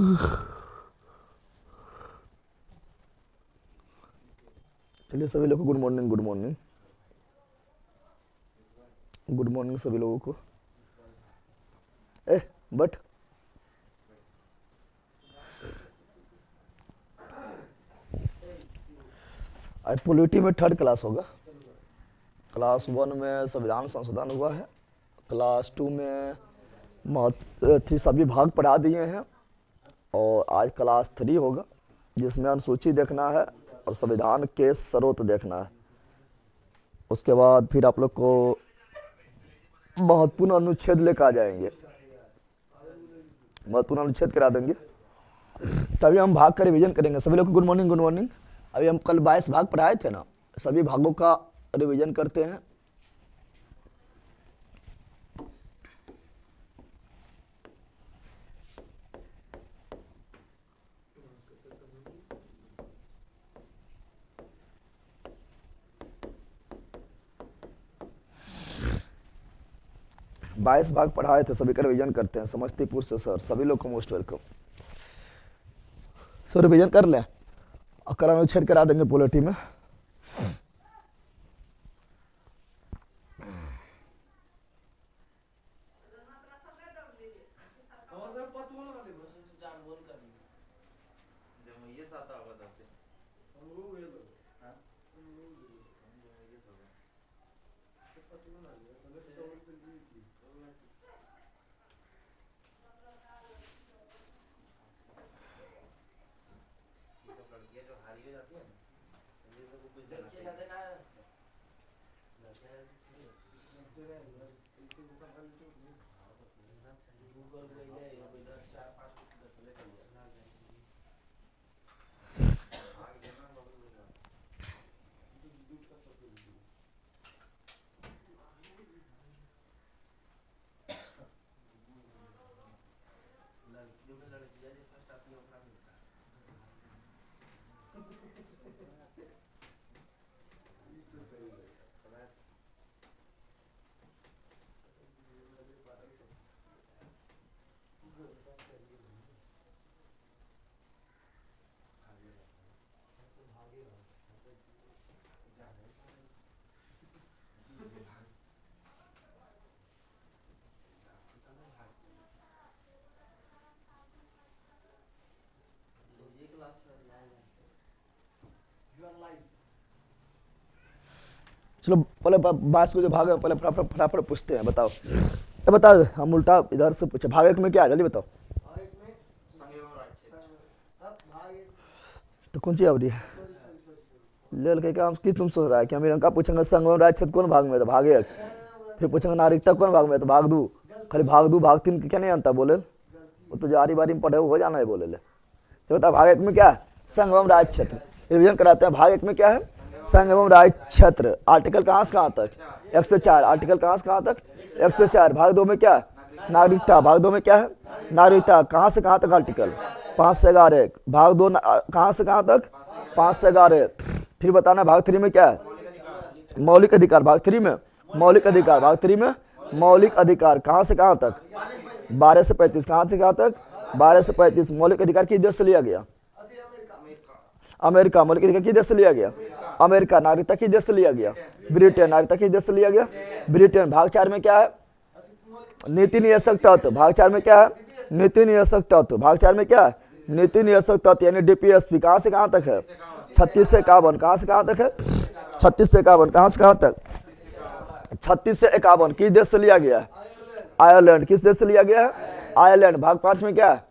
चलिए सभी लोगों को good morning, good morning, good morning सभी लोगों को। बट आज पॉलिटी में 3rd क्लास होगा। क्लास 1 में संविधान संशोधन हुआ है, क्लास 2 में सभी भाग पढ़ा दिए हैं, और आज क्लास 3 होगा जिसमें अनुसूची देखना है और संविधान के स्रोत देखना है। उसके बाद फिर आप लोग को महत्वपूर्ण अनुच्छेद लेकर आ जाएंगे, महत्वपूर्ण अनुच्छेद करा देंगे, तभी हम भाग का रिवीजन करेंगे। सभी लोग को गुड मॉर्निंग, गुड मॉर्निंग। अभी हम कल 22 भाग पढ़ाए थे ना, सभी भागों का रिवीजन करते हैं। बाईस भाग पढ़ाए थे, सभी का रिवीजन करते हैं। समस्तीपुर से सर, सभी लोग को मोस्ट वेलकम। सर रिवीजन कर लें और कल अनुच्छेद करा देंगे पॉलिटी में। चलो पहले बास को जो भाग है पहले फटाफट पूछते हैं। बताओ बता, हम उल्टा इधर से पूछे। भाग 1 में क्या है जल्दी बताओ। तो कौन सी अवधि है ले के क्या किस तुम सोच रहा है कि हम इनका पूछेंगे संघ एवं राज्य क्षेत्र कौन भाग में है, तो भाग 1। फिर पूछेंगे नागरिकता कौन भाग में है, तो भाग 2। खाली भाग 2 भाग 3 क्या नहीं जानता बोले, वो तो जारी बारी में पढ़े हो जाना है बोले ले। तो बता भाग 1 में क्या है, संघ एवं राज्य क्षेत्र। रिविजन कराते हैं। भाग 1 में क्या है, संघ एवं राज्य क्षेत्र। आर्टिकल कहाँ से कहाँ तक, 104। आर्टिकल कहाँ से कहाँ तक, 104। भाग 2 में क्या है, नागरिकता। भाग 2 में क्या है, नागरिकता। कहाँ से कहाँ तक आर्टिकल, 5 से 11। भाग 2 कहाँ से कहाँ तक, 5 से 11। फिर बताना भाग 3 में क्या है, मौलिक अधिकार। भाग 3 में मौलिक अधिकार। भाग 3 में मौलिक अधिकार कहाँ से कहाँ तक, 12 से 35। कहाँ से कहाँ तक, 12 से 35। मौलिक अधिकार किस देश से लिया गया, अमेरिका। मौलिक अधिकार किस देश से लिया गया, अमेरिका। नागरिकता किस देश से लिया गया, ब्रिटेन। नागरिकता किस देश से लिया गया, ब्रिटेन। भाग 4 में क्या है, नीति नियंत्रक तत्व। भाग 4 में क्या है, नीति नियंत्रक तत्व। भाग 4 में क्या है, नीति नियंत्रक तत्व यानी डीपीएसपी। कहाँ से कहाँ तक है, 36 से 51। कहाँ से कहाँ तक है, 36 से 51। कहाँ से कहाँ तक, 36 से 51। किस देश से लिया गया है, आयरलैंड। किस देश से लिया गया है, आयरलैंड। भाग 5 में क्या है,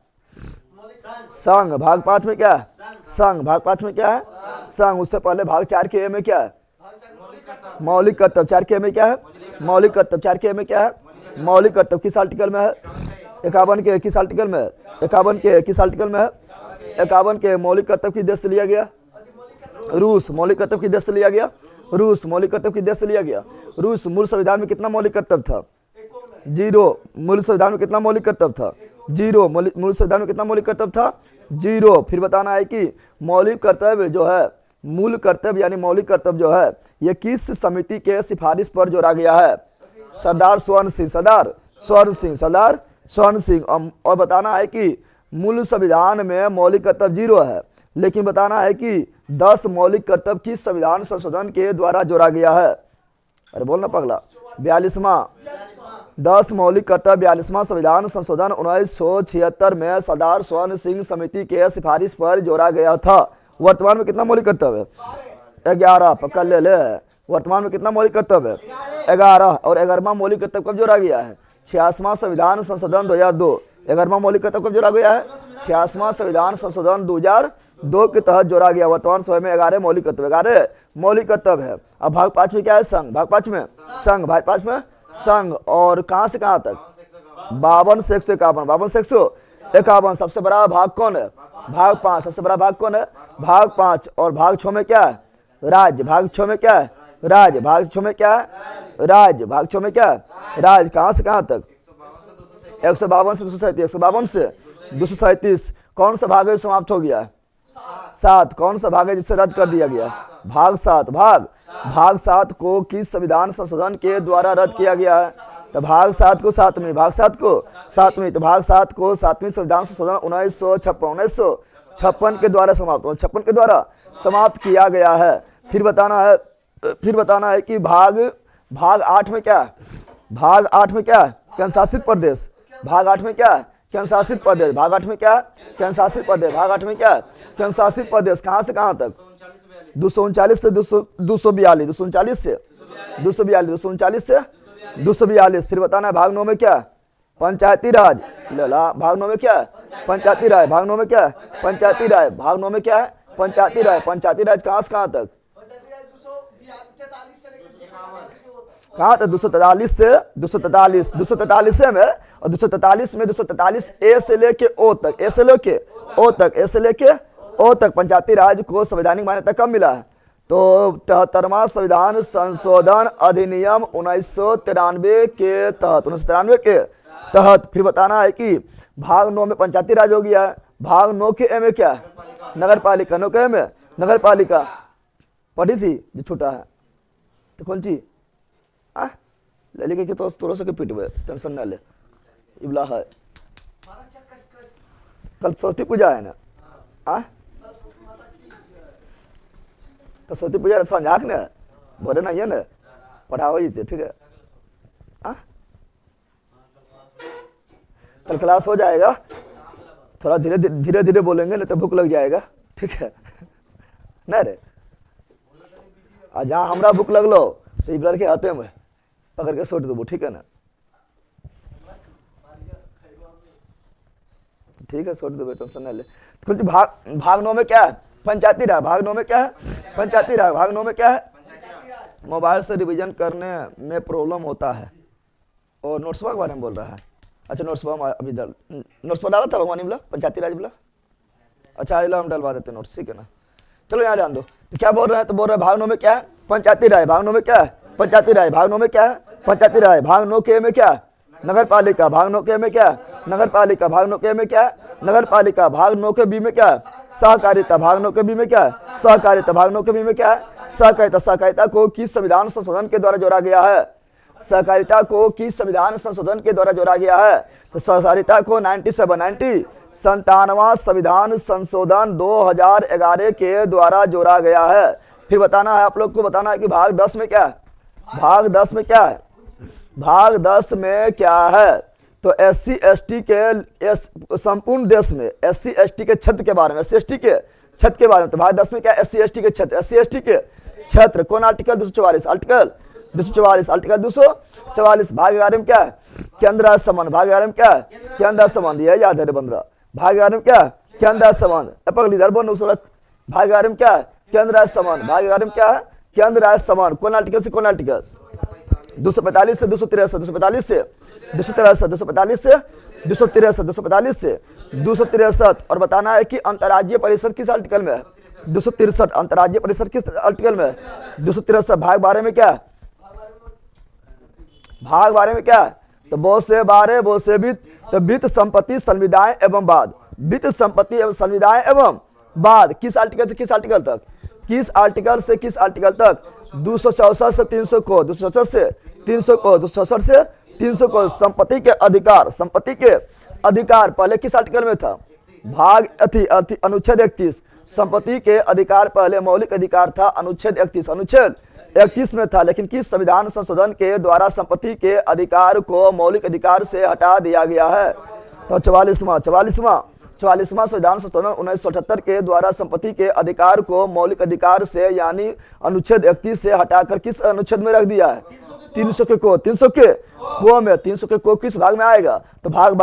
संघ। भाग 5 में क्या है, संघ। भाग 5 में क्या है, संघ। उससे पहले भाग 4 के ए में क्या है, मौलिक कर्तव्य। 4 के ए में क्या है, मौलिक कर्तव्य। 4 के ए में क्या है, मौलिक कर्तव्य। किस आर्टिकल में है, 51 के। किस आर्टिकल में है, 51 के। किस आर्टिकल में है, 51 के। मौलिक कर्तव्य किस देश से लिया गया, रूस। मौलिक कर्तव्य किस देश से लिया गया, रूस। मौलिक कर्तव्य किस देश से लिया गया, रूस। मूल संविधान में कितना मौलिक कर्तव्य था, 0। मूल संविधान में कितना मौलिक कर्तव्य था, 0। मूल संविधान में कितना मौलिक कर्तव्य था, 0। फिर बताना है कि मौलिक कर्तव्य जो है, मूल कर्तव्य यानी मौलिक कर्तव्य जो है, ये किस समिति के सिफारिश पर जोड़ा गया है, सरदार स्वर्ण सिंह। सरदार स्वर्ण सिंह, सरदार स्वर्ण सिंह। और बताना है कि मूल संविधान में मौलिक कर्तव्य 0 है, लेकिन बताना है कि 10 मौलिक कर्तव्य किस संविधान संशोधन के द्वारा जोड़ा गया है। अरे बोलना पगला। 42वां 10 मौलिक कर्तव्य 42वां संविधान संशोधन 1976 में सरदार स्वर्ण सिंह समिति के सिफारिश पर जोड़ा गया था। वर्तमान में कितना मौलिक कर्तव्य है? 11। पकड़ ले। वर्तमान में कितना मौलिक कर्तव्य है? 11। और 11वां मौलिक कर्तव्य कब जोड़ा गया है? 86वां संविधान संशोधन 2002। 11वां मौलिक कर्तव्य कब जोड़ा गया है? 86वां संविधान संशोधन 2002 के तहत जोड़ा गया। वर्तमान समय में 11 मौलिक कर्तव्य, 11 मौलिक कर्तव्य है। अब भाग 5 में क्या है? संघ। भाग 5 में संघ, भाग 5 में संघ। और कहां से कहां तक? 52 से 151। 52 से 151। सबसे बड़ा भाग कौन है? भाग 5। सबसे बड़ा भाग कौन है? भाग 5। और भाग 6 में क्या है? राज्य। भाग 6 में क्या है? राज्य। भाग 6 में क्या है? राज्य। भाग 6 में क्या है? राज्य। कहां से कहां तक? 152 से 237। 152 से 237। कौन सा भाग है समाप्त हो गया? 7। कौन सा भाग है जिसे रद्द कर दिया गया? भाग 7। भाग 7 को किस संविधान संशोधन के द्वारा रद्द किया गया है? तो भाग 7 को 7वीं, भाग 7 को 7वीं, तो भाग 7 को 7वीं संविधान संशोधन 1956 के द्वारा समाप्त, 56 के द्वारा समाप्त किया गया है। फिर बताना है कि भाग 8 में क्या है? भाग 8 में क्या है? केंद्र शासित प्रदेश। भाग 8 में क्या है? केंद्र शासित प्रदेश। भाग 8 में क्या है? केंद्र शासित प्रदेश। भाग 8 में क्या है? केंद्र शासित प्रदेश। कहां से कहां तक? 239 से 242। 239 से 242। फिर बताना है भाग 9 में क्या है? पंचायती राज। भाग 9 में क्या है? पंचायती राज। भाग 9 में क्या है? पंचायती राज। भाग 9 में क्या है? पंचायती राज। पंचायती राज कहां से कहां तक? कहां तक? 243 से 243 में, और 243 ए से लेके ओ तक, ए से लेके ओ तक पंचायती राज को संवैधानिक मान्यता कब मिला है? तो 73वां संविधान संशोधन अधिनियम 1993 के तहत। फिर बताना है कि भाग 9 में पंचायती राज हो गया है। भाग 9 के ए में क्या है? नगर पालिका। 9 के ए में नगर पालिका पढ़ी थी जो छोटा है तो कौन सी ले लेके कि तो तोरो सके पीट में टेंशन ना ले। इबला है कल सरस्वती पूजा है ना? तो सरस्वती पूजा संझाक ने भरे ना ये ना पढ़ाओ जीते, ठीक है? कल क्लास हो जाएगा, थोड़ा धीरे धीरे बोलेंगे नहीं तो भूख लग जाएगा, ठीक है ना रे? और जहाँ हमरा भूख लगलो तो इबलर के हाथे में पकड़ के सोट देबो, ठीक है ना? ठीक है, सोट देबो, टेंशन ना ले। तो भाग 9 में क्या है? पंचायती राज। भाग 9 में क्या है? पंचायती राज। भाग 9 में क्या है? मोबाइल से रिवीजन करने में प्रॉब्लम होता है। और नोट्सबा के बारे में बोल रहा है। अच्छा, नोट्सबा अभी नोट्सबा डाला था भगवानी बोला, पंचायती राज बोला। अच्छा हम डलवा देते नोट्स, ठीक है ना? चलो यहाँ ध्यान दो। तो क्या बोल रहे हैं? तो बोल रहे हैं भाग 9 में क्या है? पंचायती राज। भाग 9 में क्या है? पंचायती राज। भाग 9 में क्या है? पंचायती राज। भाग 9 के में क्या है? नगर पालिका। भाग 9 के में क्या है? नगर पालिका। भाग 9 के में क्या है? नगर पालिका। भाग 9 के बी में क्या है? सहकारिता। भाग 9 के बी में क्या है? सहकारिता। भाग 9 के बी में क्या है? सहकारिता। सहकारिता को किस संविधान संशोधन के द्वारा जोड़ा गया है? सहकारिता को किस संविधान संशोधन के द्वारा जोड़ा गया है? तो सहकारिता को 97वां संविधान संशोधन 2011 के द्वारा जोड़ा गया है। फिर बताना है आप लोग को, बताना है कि भाग 10 में क्या है? भाग 10 में क्या है? भाग 10 में क्या है? तो SC ST के संपूर्ण देश में SC ST के क्षेत्र के बारे में, SC ST के क्षेत्र के बारे में। तो भाग 10 में क्या है? SC ST के क्षेत्र। SC ST के क्षेत्र कौन? आर्टिकल 244। आर्टिकल 244। भाग 11 में क्या है? केंद्र राज्य संबंध। भाग 11 में क्या है? केंद्र राज्य संबंध। यह याद है रे बंदरा। भाग 11 में क्या है? केंद्र राज्य संबंध। पगलीधर बोल सड़क। भाग 11 में क्या है? केंद्र राज्य संबंध। भाग 11 में क्या है? केंद्र राज्य संबंध। कौन आर्टिकल से कौन आर्टिकल? 245 से 243। 245 से 243। 245 से 243। 245 से 263। और बताना है कि अंतर्राज्यीय परिषद किस आर्टिकल में है? 263। अंतर्राज्यीय परिषद किस आर्टिकल में है? 263। भाग 12 में क्या है? भाग 12 में क्या है? तो बहुत से 12 बहुत से वित्त, तो वित्त संपत्ति संविदाएं एवं बाद। वित्त संपत्ति एवं संविदाएं एवं बाद किस आर्टिकल से किस आर्टिकल तक? किस आर्टिकल से किस आर्टिकल तक? 264 से 300 को, 264 से 300 को, 264 से 300 को। संपत्ति के अधिकार, संपत्ति के अधिकार पहले किस आर्टिकल में था? भाग अनुच्छेद 31, संपत्ति के अधिकार पहले मौलिक अधिकार था। अनुच्छेद 31 में था, लेकिन किस संविधान संशोधन के द्वारा संपत्ति के अधिकार को मौलिक अधिकार से हटा दिया गया है? तो 44वां संविधान संशोधन 1978 के द्वारा संपत्ति के अधिकार को मौलिक अधिकार से यानी अनुच्छेद 31 से हटाकर किस अनुच्छेद में रख दिया है? 300 के को में 300 के को किस भाग में आएगा? तो भाग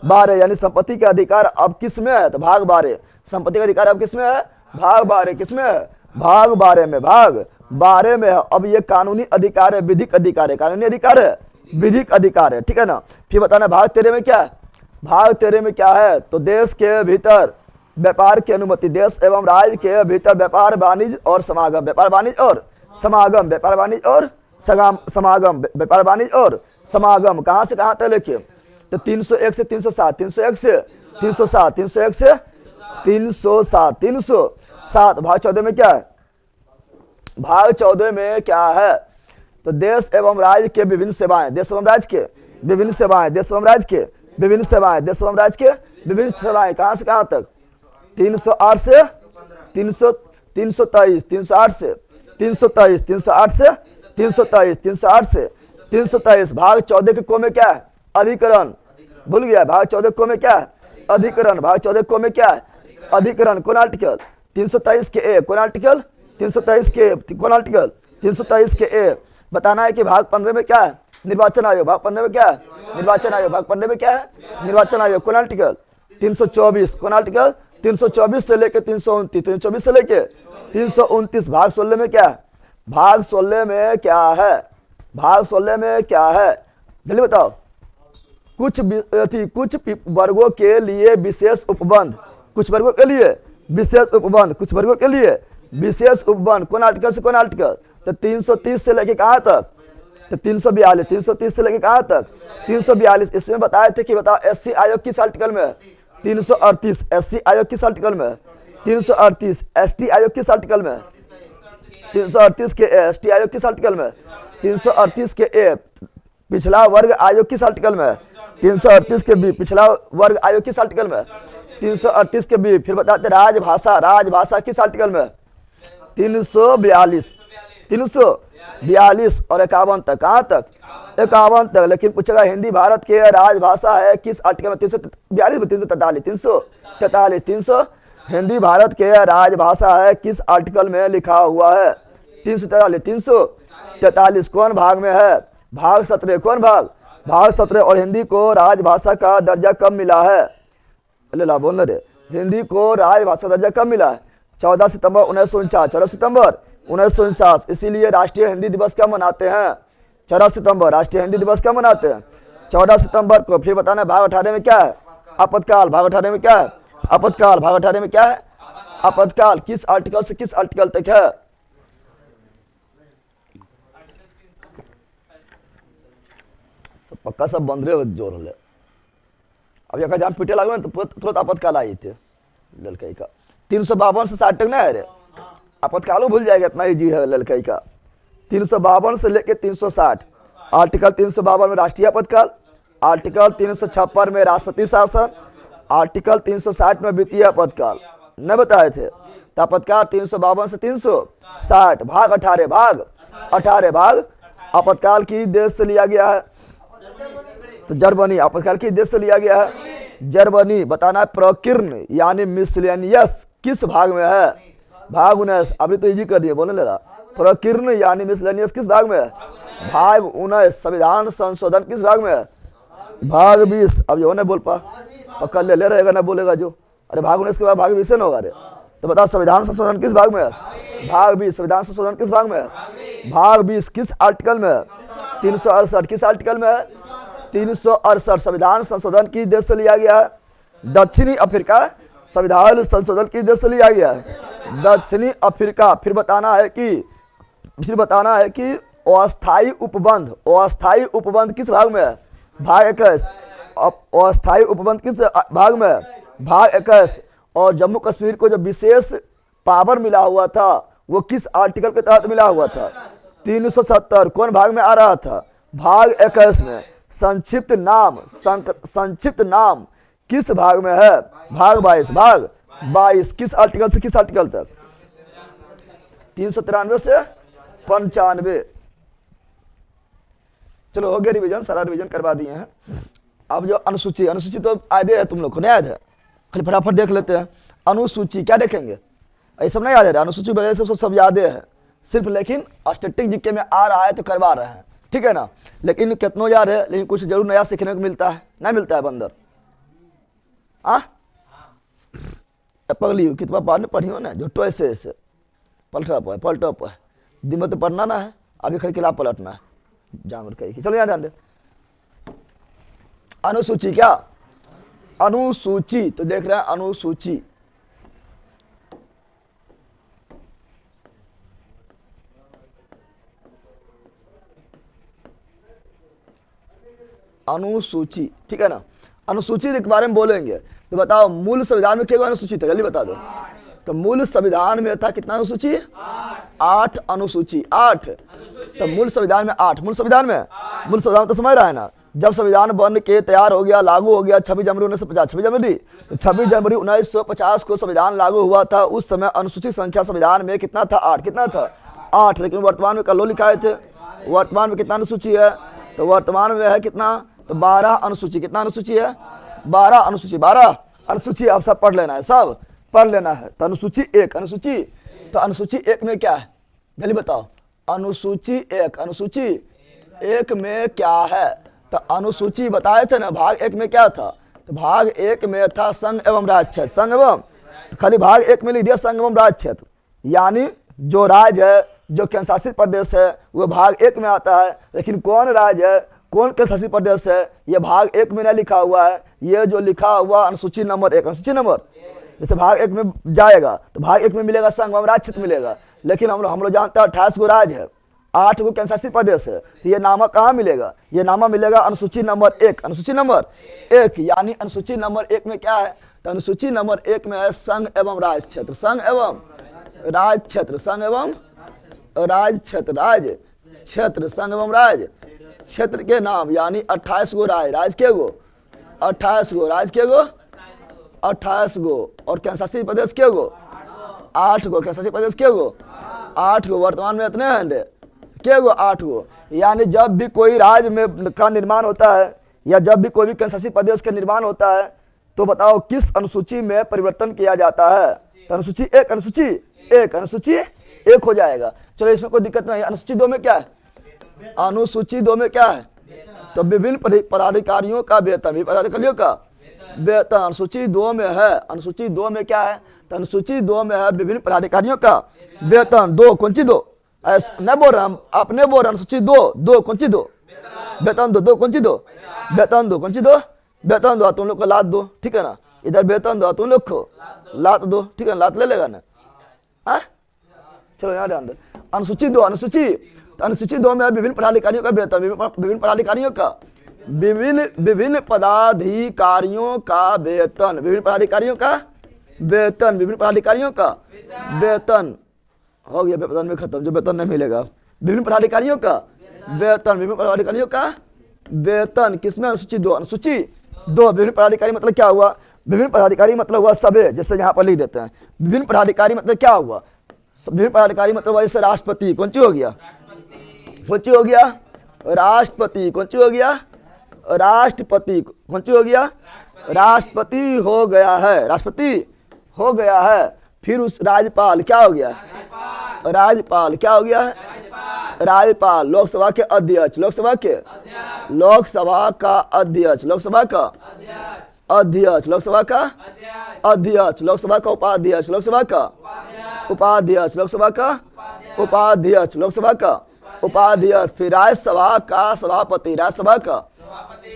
12 यानी संपत्ति के अधिकार अब किस में है? तो भाग 12। संपत्ति का अधिकार अब किस में है? भाग 12। किस में है? भाग 12 में। भाग 12 में है। अब ये कानूनी अधिकार है, विधिक अधिकार है। कानूनी अधिकार है, विधिक अधिकार है, ठीक है ना। फिर बताना भाग 13 में क्या है? भाग 13 में क्या है? तो देश के भीतर व्यापार की अनुमति, देश एवं राज्य के भीतर व्यापार वाणिज्य और समागम, व्यापार वाणिज्य और समागम, व्यापार वाणिज्य और समागम, व्यापार वाणिज्य और समागम कहां से कहां तक लेके? तो 301 से 307, 301 से 307, 301 से 307, 307। भाग 14 में क्या है? भाग 14 में क्या है? तो देश एवं राज्य के विभिन्न सेवाएं, देश एवं राज्य के विभिन्न सेवाएं, देश एवं राज्य के विभिन्न सेवाएं, देश एवं राज्य के विभिन्न सेवाएं कहां से कहां तक? 308 से 323, 308 से 323, 308 से 323, 308 से 323। भाग 14 के को में क्या है? अधिकरण। भूल गया? भाग 14 को में क्या है? अधिकरण। भाग 14 को में क्या है? अधिकरण। कौन आर्टिकल? 323 के ए। कौन आर्टिकल? 323 के कौन आर्टिकल? 323 के ए। बताना है कि भाग 15 में क्या है? निर्वाचन आयोग। भाग 15 में क्या है? निर्वाचन आयोग। भाग 15 में क्या है? निर्वाचन आयोग। कौन आर्टिकल? 324। कौन आर्टिकल? 324 से लेके 329, 324 से लेके 329। भाग 16 में क्या है? भाग 16 में क्या है? भाग 16 में क्या है? जल्दी बताओ। कुछ वर्गों के लिए विशेष उपबंध, कुछ वर्गों के लिए विशेष उपबंध, कुछ वर्गों के लिए विशेष उपबंध। कौन आर्टिकल से कौन आर्टिकल? तो 330 से लेके कहां तक? तो 342, 330 से लेके कहां तक? 342। इसमें बताए थे कि बताओ एससी आयोग किस आर्टिकल में है? 338। एससी आयोग किस आर्टिकल में है? 338। एसटी आयोग किस आर्टिकल में है? 338 के ए। एसटी आयोग किस आर्टिकल में? 338 के ए। पिछला वर्ग आयोग किस आर्टिकल में? 338 के बी। पिछला वर्ग आयोग किस आर्टिकल में? 338 के बी। फिर बताते राजभाषा, राजभाषा किस आर्टिकल में? 342, 342 और 51 तक। कहां तक? 51 तक। लेकिन पूछेगा हिंदी भारत के राजभाषा है किस आर्टिकल में? 342 में 343, 343। हिंदी भारत के राजभाषा है किस आर्टिकल में लिखा हुआ है? 343। कौन भाग में है? भाग 17। कौन भाग? भाग 17। और हिंदी को राजभाषा का दर्जा कब मिला है? ला बोल रे। हिंदी को राजभाषा दर्जा कब मिला है? 14 सितंबर 1949, 14 सितंबर 1949। इसीलिए राष्ट्रीय हिंदी दिवस क्या मनाते हैं? 14 सितंबर। राष्ट्रीय हिंदी दिवस क्या मनाते हैं? 14 सितंबर को। फिर बताना भाग 18 में क्या है? आपातकाल। भाग 18 में क्या है? आपातकाल। भाग 18 में क्या है? आपातकाल। किस आर्टिकल से किस आर्टिकल तक है? सब पक्का सब बंद रहे जोर हो। अब एक जान पीटे लगे तो तुरंत आपातकाल आई थे ललकाई का। 352 से 60 तक ना है रे। आपातकाल भूल जाएगा, इतना ईजी है ललकाई का। 352 से लेके 360। आर्टिकल 352 में राष्ट्रीय आपातकाल, आर्टिकल 356 में राष्ट्रपति शासन, आर्टिकल 360 में वित्तीय आपातकाल न बताए थे। तो आपातकाल 352 से 360। भाग 18, भाग 18। भाग आपातकाल की देश से लिया गया है तो जर्मनी। आपातकाल की देश से लिया गया है जर्मनी। बताना है प्रकीर्ण यानी मिसलेनियस किस भाग में है? भाग 19। अभी तो इजी कर दिए, बोलने लगा। प्रकीर्ण यानी मिसलेनियस किस भाग में है? भाग 19। संविधान संशोधन किस भाग में है? भाग 20। अब जो नहीं बोल पा पक्का ले रहेगा, ना बोलेगा जो। अरे भाग 19 के बाद भाग 20 ना होगा रे। तो बताओ संविधान संशोधन किस भाग में है? भाग 20। संविधान संशोधन किस भाग में है? भाग 20। किस आर्टिकल में है? 368। किस आर्टिकल में है? 368। संविधान संशोधन की देश से लिया गया है दक्षिणी अफ्रीका। संविधान संशोधन की देश से लिया गया है दक्षिणी अफ्रीका। फिर बताना है कि अस्थायी उपबंध, अस्थायी उपबंध किस भाग में है? भाग 21। अस्थायी उपबंध किस भाग में है? भाग 21। और जम्मू कश्मीर को जो विशेष पावर मिला हुआ था वो किस आर्टिकल के तहत मिला हुआ था? 370। कौन भाग में आ रहा था? भाग 21 में। संक्षिप्त नाम किस भाग में है? भाग 22, भाग 22 किस आर्टिकल से किस आर्टिकल तक? 393 से 95। चलो हो गया रिवीजन, सारा रिवीजन करवा दिए हैं। अब जो अनुसूची, अनुसूची तो आयदे है तुम लोग को, नहीं याद है? खाली फटाफट देख लेते हैं। अनुसूची क्या देखेंगे? ये सब नहीं याद है, अनुसूची वगैरह सब यादें है सिर्फ, लेकिन स्टैटिक जीके में आ रहा है तो करवा रहे हैं, ठीक है ना। लेकिन कितनों याद है, लेकिन कुछ जरूर नया सीखने को मिलता है, नहीं मिलता है बंदर? पगली कितना बार पढ़ी हो ना, जो टो ऐसे पलटा पर दिन में तो पढ़ना ना है, अभी खरीद खिलाफ पलटना है जानवर कही। चलो यहाँ ध्यान दे। अनुसूची क्या? अनुसूची तो देख रहे हैं, अनुसूची अनुसूची, ठीक है ना। अनुसूची के बारे में बोलेंगे तो बताओ, मूल संविधान में क्या अनुसूची था? जल्दी बता दो। तो मूल संविधान में था कितना अनुसूची? 8 अनुसूची, 8। तो मूल संविधान में 8, मूल संविधान तो समझ रहा है ना। जब संविधान बन के तैयार हो गया, लागू हो गया 26 जनवरी 1950, 26 जनवरी, तो 26 जनवरी 1950 को संविधान लागू हुआ था। उस समय अनुसूची संख्या संविधान में कितना था? 8। कितना था? 8। लेकिन वर्तमान में कल लिखाए थे, वर्तमान में कितना अनुसूची है? तो वर्तमान में है कितना? तो 12 अनुसूची। कितना अनुसूची है? 12 अनुसूची, 12 अनुसूची। अब सब पढ़ लेना है, सब पढ़ लेना है। तो अनुसूची 1, अनुसूची, तो अनुसूची 1 में क्या है? जल्दी बताओ। अनुसूची 1, अनुसूची 1 में क्या है? तो अनुसूची बताए थे ना, भाग 1 में क्या था? तो भाग 1 में था संघ एवं राज्य क्षेत्र, संघ एवं, तो खाली भाग 1 में लिख दिया संघ एवं राज्य क्षेत्र, यानी जो राज्य है, जो केंद्र शासित प्रदेश है, वो भाग 1 में आता है। लेकिन कौन राज्य है, कौन केंद्र शासित प्रदेश है, ये भाग 1 में नहीं लिखा हुआ है। ये जो लिखा हुआ अनुसूची नंबर 1, अनुसूची नंबर, जैसे भाग 1 में जाएगा तो भाग 1 में मिलेगा संघ एवं राज्य क्षेत्र मिलेगा। लेकिन हम लोग जानते हैं 28 गो राज्य है, 8 गो केंद्र शासित प्रदेश है। तो ये नामा कहाँ मिलेगा? ये नामा मिलेगा अनुसूची नंबर 1, अनुसूची नंबर 1। यानी अनुसूची नंबर 1 में क्या है? तो अनुसूची नंबर 1 में है संघ एवं राज्य क्षेत्र, संघ एवं राज्य क्षेत्र, संघ एवं राज्य क्षेत्र, राज्य क्षेत्र, संघ एवं राज्य क्षेत्र के नाम, यानी 28 गो राज्य के गो, 28 गो राज्य के गो, 28 गो, और केंद्र शासित प्रदेश के गो, 8 गो, केंद्र शासित प्रदेश के गो, 8 गो। वर्तमान में इतने हैं के गो, 8 गो। यानी जब भी कोई राज्य में का निर्माण होता है, या जब भी कोई भी केंद्र शासित प्रदेश का निर्माण होता है, तो बताओ किस अनुसूची में परिवर्तन किया जाता है? तो अनुसूची 1, अनुसूची 1, अनुसूची 1 हो जाएगा। चलो इसमें कोई दिक्कत नहीं है। अनुसूची 2 में क्या है? अनुसूची 2 में क्या है? तो विभिन्न पदाधिकारियों का वेतन, विभिन्न पदाधिकारियों का वेतन अनुसूची 2 में है। अनुसूची 2 में क्या है? तो अनुसूची 2 में है विभिन्न पदाधिकारियों का वेतन। 2 कौन सी 2? नहीं बोल रहा, आपने बोल रहा अनुसूची 2 कौन सी 2? वेतन 2 कौन सी 2? वेतन 2 कौन सी 2? वेतन 2 तुम लोग को लात 2, ठीक है ना। इधर वेतन 2 तुम लोग को लात 2, ठीक है, लात ले लेगा ना। चलो यहाँ ध्यान दो। अनुसूची 2, अनुसूची, तो अनुसूची 2 में विभिन्न पदाधिकारियों का वेतन, विभिन्न पदाधिकारियों का, विभिन्न पदाधिकारियों का वेतन, विभिन्न पदाधिकारियों का वेतन, विभिन्न पदाधिकारियों का वेतन। हो गया वेतन में खत्म, जो वेतन नहीं मिलेगा। विभिन्न पदाधिकारियों का वेतन, विभिन्न पदाधिकारियों का वेतन किसमें? अनुसूची 2, अनुसूची 2। विभिन्न पदाधिकारी मतलब क्या हुआ? विभिन्न पदाधिकारी मतलब हुआ सभी, जैसे यहाँ पर लिख देते हैं। विभिन्न पदाधिकारी मतलब क्या हुआ? विभिन्न पदाधिकारी मतलब जैसे राष्ट्रपति कौन सी हो गया? कौन सी हो गया? राष्ट्रपति। कौन सी हो गया? राष्ट्रपति। कौन सी हो गया? राष्ट्रपति हो गया है, राष्ट्रपति हो गया है। फिर उस राज्यपाल क्या हो गया? राज्यपाल क्या हो गया है? राज्यपाल। लोकसभा के अध्यक्ष, लोकसभा का अध्यक्ष, लोकसभा का अध्यक्ष, लोकसभा का अध्यक्ष, लोकसभा का अध्यक्ष, लोकसभा का उपाध्यक्ष, लोकसभा का उपाध्यक्ष, लोकसभा का उपाध्यक्ष, लोकसभा का उपाध्यक्ष। फिर राज्यसभा का सभापति, राज्यसभा का।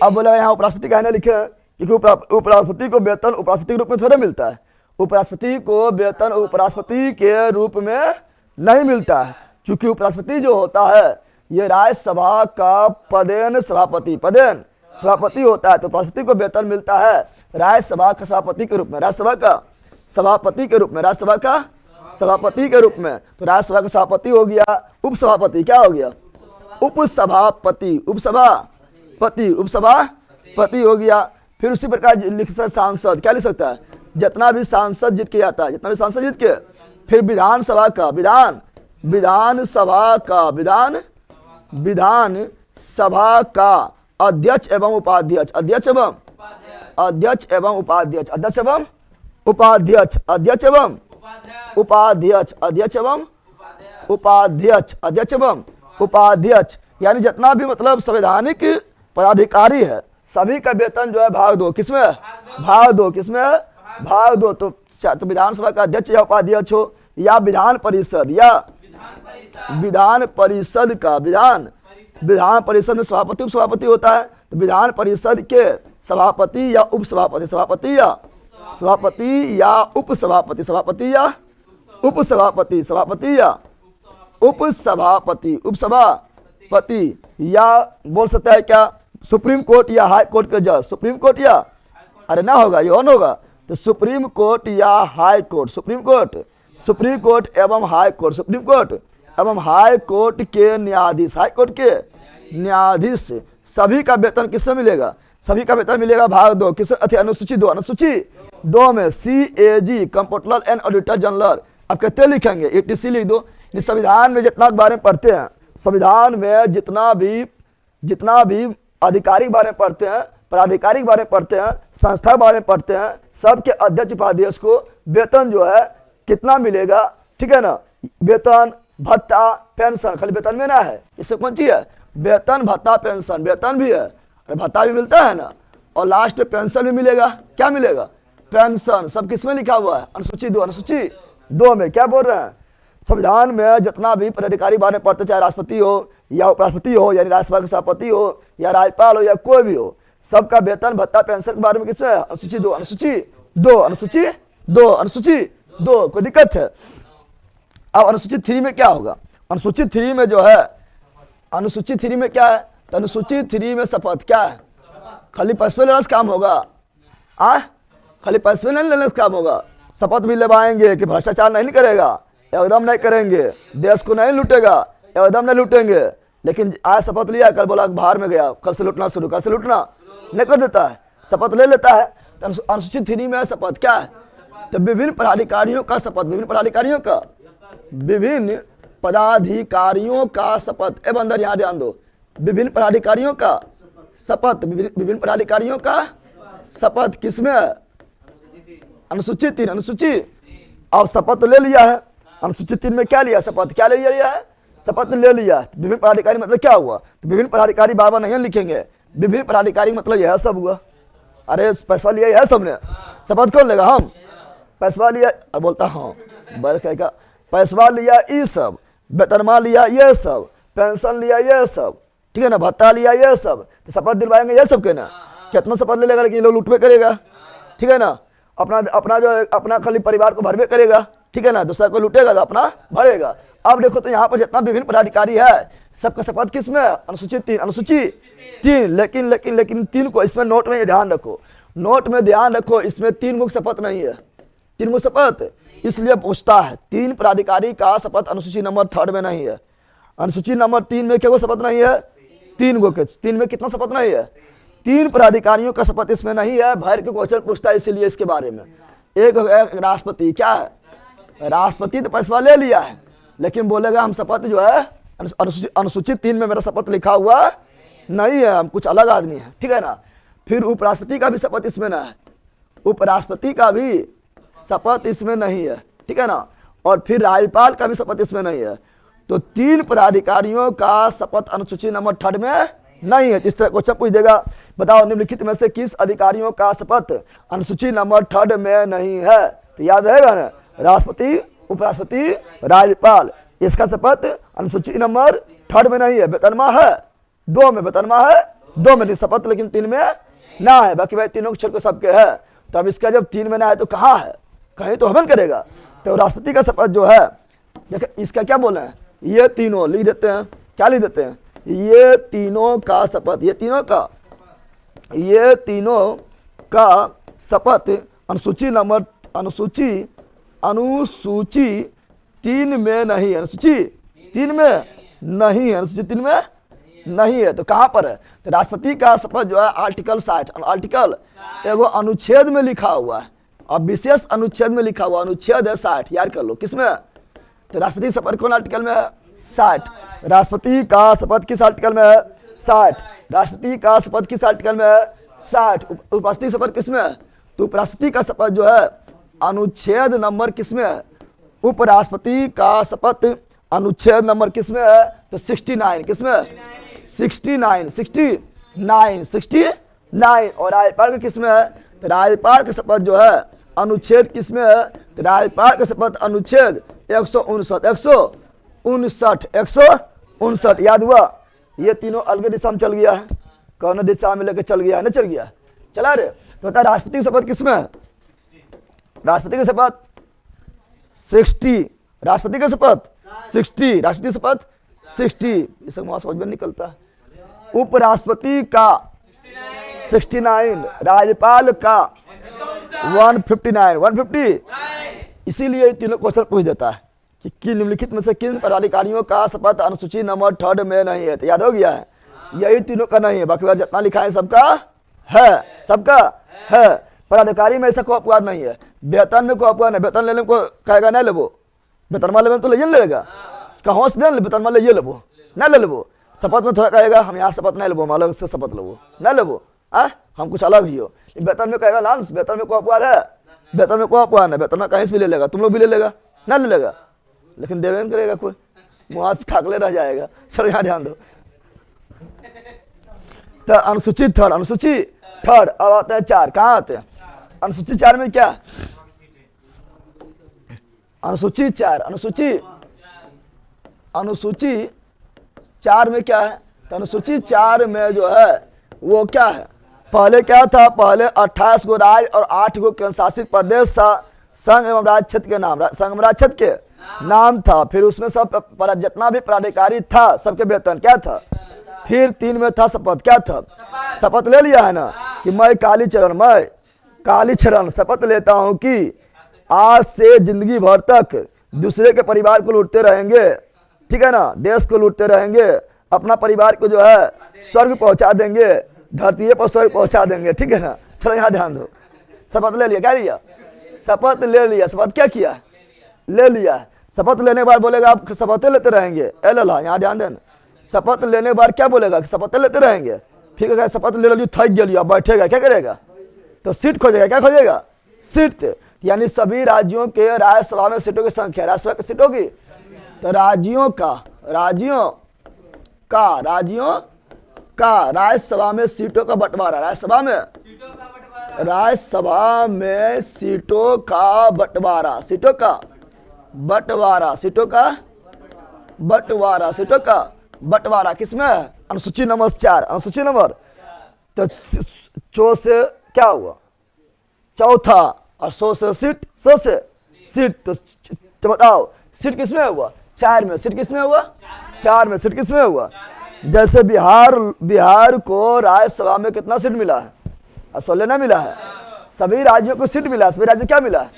अब बोला यहाँ उपराष्ट्रपति कहने लिखे, क्योंकि उपराष्ट्रपति को वेतन उपराष्ट्रपति के रूप में थोड़े मिलता है। उपराष्ट्रपति को वेतन उपराष्ट्रपति के रूप में नहीं मिलता है, क्योंकि उपराष्ट्रपति जो होता है ये राज्यसभा का पदेन सभापति, पदेन सभापति होता है। तो उपराष्ट्रपति को वेतन मिलता है राज्यसभा का सभापति के रूप में, राज्यसभा का सभापति के रूप में, राज्यसभा का सभापति के रूप में। तो राज्यसभा का सभापति हो गया। उपसभापति क्या हो गया? उपसभापति, उपसभापति, उपसभापति हो गया। फिर उसी प्रकार लिख सकता है सांसद, क्या लिख सकता है, जितना भी सांसद जीत के जाता है, जितना भी सांसद जीत के। फिर विधानसभा का विधान सभा का अध्यक्ष एवं उपाध्यक्ष, अध्यक्ष एवं उपाध्यक्ष, अध्यक्ष एवं उपाध्यक्ष, अध्यक्ष एवं उपाध्यक्ष, अध्यक्ष एवं उपाध्यक्ष, अध्यक्ष एवं उपाध्यक्ष, यानी जितना भी मतलब संवैधानिक पदाधिकारी है सभी का वेतन जो है भाग दो, किसमें भाग दो, किसमें भाग दो। तो विधानसभा का अध्यक्ष या उपाध्यक्ष हो, या विधान परिषद, या विधान परिषद का विधान परिषद में सभापति उपसभापति होता है, तो विधान परिषद के सभापति या उपसभापति, सभापति या उपसभापति, सभापति या उपसभापति, सभापति या उपसभापति, उपसभापति, या बोल सकता है क्या सुप्रीम कोर्ट या हाई कोर्ट के जज, सुप्रीम कोर्ट या, अरे ना होगा ये ऑन होगा, तो सुप्रीम कोर्ट या हाई कोर्ट, सुप्रीम कोर्ट एवं हाई कोर्ट, सुप्रीम कोर्ट एवं हाई कोर्ट के न्यायाधीश, हाई कोर्ट के न्यायाधीश, सभी का वेतन किससे मिलेगा, सभी का वेतन मिलेगा भाग दो, किससे, अनुसूची दो में CAG comptroller and auditor general. अब कहते लिखेंगे ETC लिख दो। संविधान में जितना बारे में पढ़ते हैं, संविधान में जितना भी आधिकारिक बारे में पढ़ते हैं, पदाधिकारी के बारे में पढ़ते हैं, संस्था के बारे में पढ़ते हैं, सबके अध्यक्ष उपाध्यक्ष को वेतन जो है कितना मिलेगा, ठीक है ना, वेतन भत्ता पेंशन, खाली वेतन में ना है, इससे कौन चीज है, वेतन भत्ता पेंशन, वेतन भी है और भत्ता भी मिलता है ना, और लास्ट पेंशन भी मिलेगा, क्या मिलेगा, पेंशन। सब किसमें लिखा हुआ है, अनुसूची दो में। क्या बोल रहे हैं, संविधान में जितना भी पदाधिकारी बारे में पढ़ते, चाहे राष्ट्रपति हो या उपराष्ट्रपति हो, यानी राज्यसभा के सभापति हो या राज्यपाल हो या कोई भी हो, सबका वेतन भत्ता पेंशन के बारे में किसमें, अनुसूची दो, कोई दिक्कत है। अब अनुसूची 3 में क्या होगा, अनुसूची 3 में जो है, अनुसूची 3 में क्या है, तो अनुसूची 3 में शपथ क्या है, खाली पैसे लेने से काम होगा, खाली पैसे नहीं लेने से काम होगा, शपथ भी लेवाएंगे कि भ्रष्टाचार नहीं करेगा, एकदम नहीं करेंगे, देश को नहीं लूटेगा, एकदम नहीं लूटेंगे। लेकिन आज शपथ लिया, कल बोला बाहर में गया, कल से लूटना शुरू, कल से लूटना नहीं कर देता है, शपथ ले लेता है। तो अनुसूचित 3 में शपथ क्या है, तो विभिन्न पदाधिकारियों का शपथ, विभिन्न पदाधिकारियों का शपथ। एवं अंदर यहाँ ध्यान दो, विभिन्न पदाधिकारियों का शपथ, विभिन्न पदाधिकारियों का शपथ किसमें है, अनुसूचित 3, अनुसूची। अब शपथ ले लिया है, अनुसूचित 3 में क्या लिया, शपथ क्या ले लिया है, शपथ ले लिया। विभिन्न पदाधिकारी मतलब क्या हुआ, तो विभिन्न पदाधिकारी बार बार नहीं लिखेंगे, विभिन्न पदाधिकारी मतलब यह सब हुआ। अरे पैसा लिया यह सबने, शपथ कौन लेगा, हम पैसा लिया, और बोलता हाँ बस कहेगा पैसा लिया ये सब, वेतनमा लिया ये सब, पेंशन लिया ये सब, ठीक है ना, भत्ता लिया ये सब, तो शपथ दिलवाएंगे ये सब के ना, कितना शपथ ले लेगा, लेकिन ये लोग लूटवे करेगा, ठीक है ना, अपना खाली परिवार को भरवे करेगा, ठीक है ना, दूसरा को लूटेगा तो अपना भरेगा। अब देखो तो यहाँ पर जितना विभिन्न पदाधिकारी है सबका शपथ किस में, अनुसूचित 3, अनुसूचित 3। लेकिन 3 को इसमें नोट में ध्यान रखो, नोट में ध्यान रखो, इसमें 3 को शपथ नहीं है, 3 को शपथ इसलिए पूछता है, 3 पदाधिकारी का शपथ अनुसूची नंबर 3 में नहीं है, अनुसूची नंबर 3 में क्या शपथ नहीं है, 3 को, 3 में कितना शपथ नहीं है, 3 पदाधिकारियों का शपथ इसमें नहीं है। भर के क्वेश्चन पूछता है इसीलिए इसके बारे में। एक राष्ट्रपति, क्या है, राष्ट्रपति तो पैसा ले लिया है, लेकिन बोलेगा हम शपथ जो है अनुसूचित 3 में मेरा शपथ लिखा हुआ नहीं है, हम कुछ अलग आदमी है, ठीक है ना। फिर उपराष्ट्रपति का भी शपथ इसमें ना है, उपराष्ट्रपति का भी शपथ इसमें नहीं है, ठीक है ना, और फिर राज्यपाल का भी शपथ इसमें नहीं है। तो 3 पदाधिकारियों का शपथ अनुसूची नंबर 3 में नहीं है। इस तरह क्वेश्चन पूछ देगा, बताओ निम्नलिखित में से किस अधिकारियों का शपथ अनुसूची नंबर 3 में नहीं है, तो याद रहेगा ना, राष्ट्रपति, उपराष्ट्रपति, राज्यपाल, इसका शपथ अनुसूची नंबर 3 में नहीं है। वेतनमा है 2 में, वेतनमा है 2 में शपथ, लेकिन 3 में ना है, बाकी भाई तीनों छोड़ के सबके है। तो अब इसका जब 3 में ना है तो कहाँ है, कहीं तो हवन करेगा। तो राष्ट्रपति का शपथ जो है, देखिए इसका क्या बोले हैं, ये तीनों लिख देते हैं, क्या लिख देते हैं, ये तीनों का शपथ, ये तीनों का शपथ अनुसूची 3 में नहीं है, अनुसूची 3 में नहीं है, अनुसूची 3 में नहीं है। तो कहाँ पर है? तो राष्ट्रपति का शपथ जो है आर्टिकल 60, आर्टिकल एगो अनुच्छेद में लिखा हुआ है और विशेष अनुच्छेद में लिखा हुआ, अनुच्छेद है 60, याद कर लो। किसमें? तो राष्ट्रपति शपथ कौन आर्टिकल में है? 60। राष्ट्रपति का शपथ किस आर्टिकल में है? 60। राष्ट्रपति का शपथ किस आर्टिकल में है? 60। उपराष्ट्रपति शपथ किसमें है? तो उपराष्ट्रपति का शपथ जो है अनुच्छेद नंबर किसमें है? उपराष्ट्रपति का शपथ अनुच्छेद नंबर किसमें है? तो 69। किसमें? 69। और राज्यपाल का किसमें है? तो राज्यपाल का शपथ जो है अनुच्छेद किसमें है? तो राज्यपाल का शपथ अनुच्छेद 159। याद हुआ? ये तीनों अलग दिशा में चल गया है, कौन दिशा में लेकर चल गया है? ना चल गया, चला रे। तो बता राष्ट्रपति की शपथ किसमें है? राष्ट्रपति की शपथ 60। राष्ट्रपति का शपथ 60। राष्ट्रपति शपथ 60। ये सब वहां समझ में निकलता है। उपराष्ट्रपति का 69, राज्यपाल का 150। इसीलिए तीनों क्वेश्चन पूछ देता है कि निम्नलिखित में से किन पदाधिकारियों का शपथ अनुसूची नंबर 3 में नहीं है? तो याद हो गया है, यही तीनों का नहीं है, बाकी बार जितना लिखा है सबका है, सबका है। पदाधिकारी में ऐसा कोई अपवाद नहीं है। वेतन में कोई अपवाद नहीं, वेतन लेने को कहेगा नहीं लेबो, वेतन वाले में तो ले लेगा, कहाँ से दे वेतन वाले ये लेबो ना ले लेबो। शपथ में थोड़ा कहेगा हम यहाँ शपथ नहीं लेबो, हम अलग से शपथ लेबो ना लेबो, हम कुछ अलग ही हो। वेतन में कहेगा लांस, वेतन में कोई अपवाद है? वेतन में कोई अपवाद है, वेतन में कहीं से भी ले लेगा, तुम लोग भी ले लेगा ना ले लेगा, लेकिन देवे नहीं करेगा कोई, मुँह ठाकले रह जाएगा। चलो यहाँ ध्यान दो। तो अनुसूची थर्ड, अनुसूची थर्ड। अब आते हैं 4, कहाँ आते हैं? अनुसूची 4 में क्या? अनुसूची 4, अनुसूची 4 में क्या है? तो अनुसूची 4 में जो है वो क्या है? पहले क्या था? पहले 28 गो राज्य और 8 गो केंद्र शासित प्रदेश संघ एवं राज्य क्षेत्र के नाम, संघ एवं राज्य क्षेत्र के नाम था। फिर उसमें सब जितना भी पदाधिकारी था सबके वेतन क्या था? फिर 3 में था शपथ, क्या था? शपथ ले लिया है ना कि मैं कालीचरण शपथ लेता हूं कि आज से जिंदगी भर तक दूसरे के परिवार को लूटते रहेंगे, ठीक है ना, देश को लूटते रहेंगे, अपना परिवार को जो है स्वर्ग पहुंचा देंगे, धरती पर स्वर्ग पहुंचा देंगे, ठीक है ना। चलो यहाँ ध्यान दो। शपथ ले लिया, क्या लिया? शपथ ले लिया। शपथ क्या किया? ले लिया। शपथ लेने के बाद बोलेगा आप शपथ लेते रहेंगे, यहाँ ध्यान देना। शपथ लेने के बाद क्या बोलेगा? शपथ लेते रहेंगे। फिर क्या? शपथ ले लो, थक गया, बैठेगा, क्या करेगा? तो सीट खोजेगा, क्या खोजेगा? सीट। यानी सभी राज्यों के राज्यसभा में सीटों की संख्या, राज्यसभा की सीटों की, तो राज्यों का राज्यसभा में सीटों का बंटवारा, राज्यसभा में सीटों का बंटवारा किसमें? अनुसूची नंबर 4, अनुसूची नंबर। तो चो से क्या हुआ? चौथा, और 100 से सीट। तो बताओ सीट किसमें हुआ? 4 में। सीट किसमें हुआ? 4 में। सीट किसमें हुआ? जैसे बिहार को राज्यसभा में कितना सीट मिला है? 16 ना मिला है। सभी राज्यों को सीट मिला है, सभी राज्यों क्या मिला है?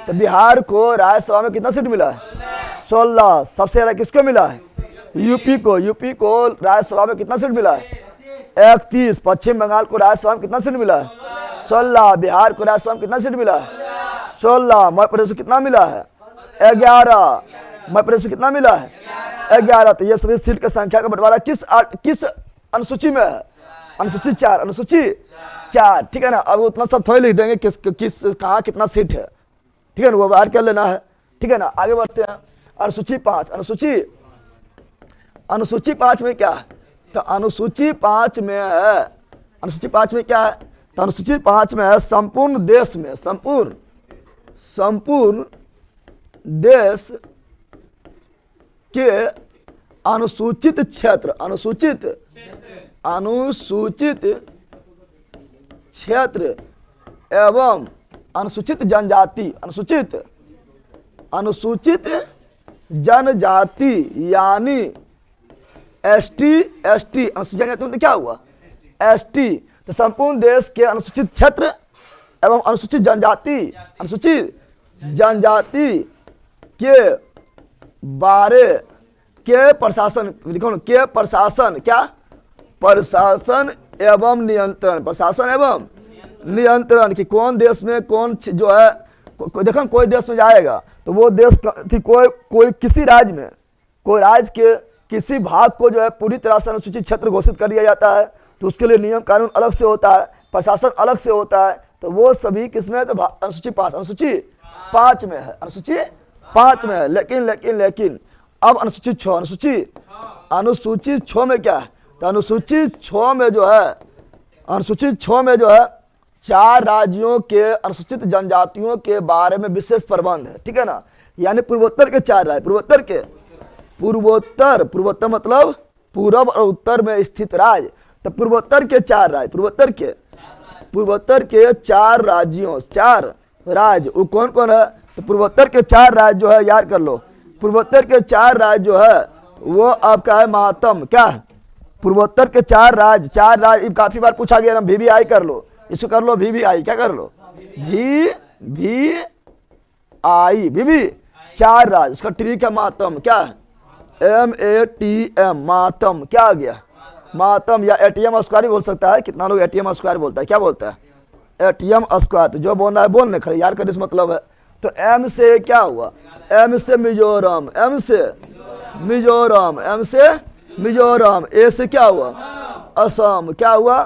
तो बिहार को राज्यसभा में कितना सीट मिला है? 16। सबसे ज्यादा किसको मिला है? यूपी को राज्यसभा में कितना सीट मिला है? 31। पश्चिम बंगाल को राज्यसभा में कितना सीट मिला है? 16। बिहार को राज्यसभा में कितना सीट मिला है? 16। मध्य प्रदेश को कितना मिला है? 11। मध्य प्रदेश को कितना मिला है? 11। तो ये सभी सीट की संख्या का बंटवारा किस अनुसूची में है? अनुसूची 4, अनुसूची 4, ठीक है ना। अब उतना सब थोड़ी लिख देंगे किस कहाँ कितना सीट है, ठीक है ना, वो बाहर कर लेना है, ठीक है ना। आगे बढ़ते हैं। अनुसूची 5, अनुसूची 5 में क्या है? तो अनुसूची 5 में है, अनुसूची 5 में क्या है? तो अनुसूची 5 में है संपूर्ण देश के अनुसूचित क्षेत्र, अनुसूचित क्षेत्र एवं अनुसूचित जनजाति, अनुसूचित जनजाति यानी एसटी, अनुसूचित जनजाति मतलब क्या हुआ? एसटी। तो संपूर्ण देश के अनुसूचित क्षेत्र एवं अनुसूचित जनजाति के बारे के प्रशासन, लिखो ना, के प्रशासन क्या? प्रशासन एवं नियंत्रण, प्रशासन एवं नियंत्रण कि कौन देश में कौन जो है, देखो कोई देश में जाएगा तो वो देश कोई किसी राज्य में, कोई राज्य के किसी भाग को जो है पूरी तरह से अनुसूचित क्षेत्र घोषित कर दिया जाता है, तो उसके लिए नियम कानून अलग से होता है, प्रशासन अलग से होता है। तो वो सभी किसमें है, तो अनुसूची 5, अनुसूची 5 में है, अनुसूची 5 में है। लेकिन अब अनुसूची 6, अनुसूची 6 में क्या है, तो अनुसूची 6 में जो है, अनुसूची 6 में जो है 4 राज्यों के अनुसूचित जनजातियों के बारे में विशेष प्रबंध है, ठीक है ना। यानी पूर्वोत्तर के 4 राज्य, पूर्वोत्तर मतलब पूर्व और उत्तर में स्थित राज्य, तो पूर्वोत्तर के 4 राज्य, पूर्वोत्तर के 4 राज्यों, 4 राज्य वो कौन कौन है, तो पूर्वोत्तर के 4 राज्य जो है याद कर लो, पूर्वोत्तर के 4 राज्य जो है वो आपका है महात्म, क्या है, पूर्वोत्तर के 4 राज्य काफी बार पूछा गया ना, VVI कर लो, इसको कर लो VVI, क्या कर लो VVI, 4 राज्य, उसका ट्रिक है महात्म, क्या है MATM, महात्म, क्या आ गया महात्म, या ATM स्क्वायर भी बोल सकता है, कितना लोग ATM स्क्वायर बोलता है, क्या बोलता है ATM स्क्वायर, तो जो बोलना है बोलने, खड़े यार कर, इस मतलब है। तो M से क्या हुआ, M से मिजोरम, M से मिजोरम, A से क्या हुआ असम, क्या हुआ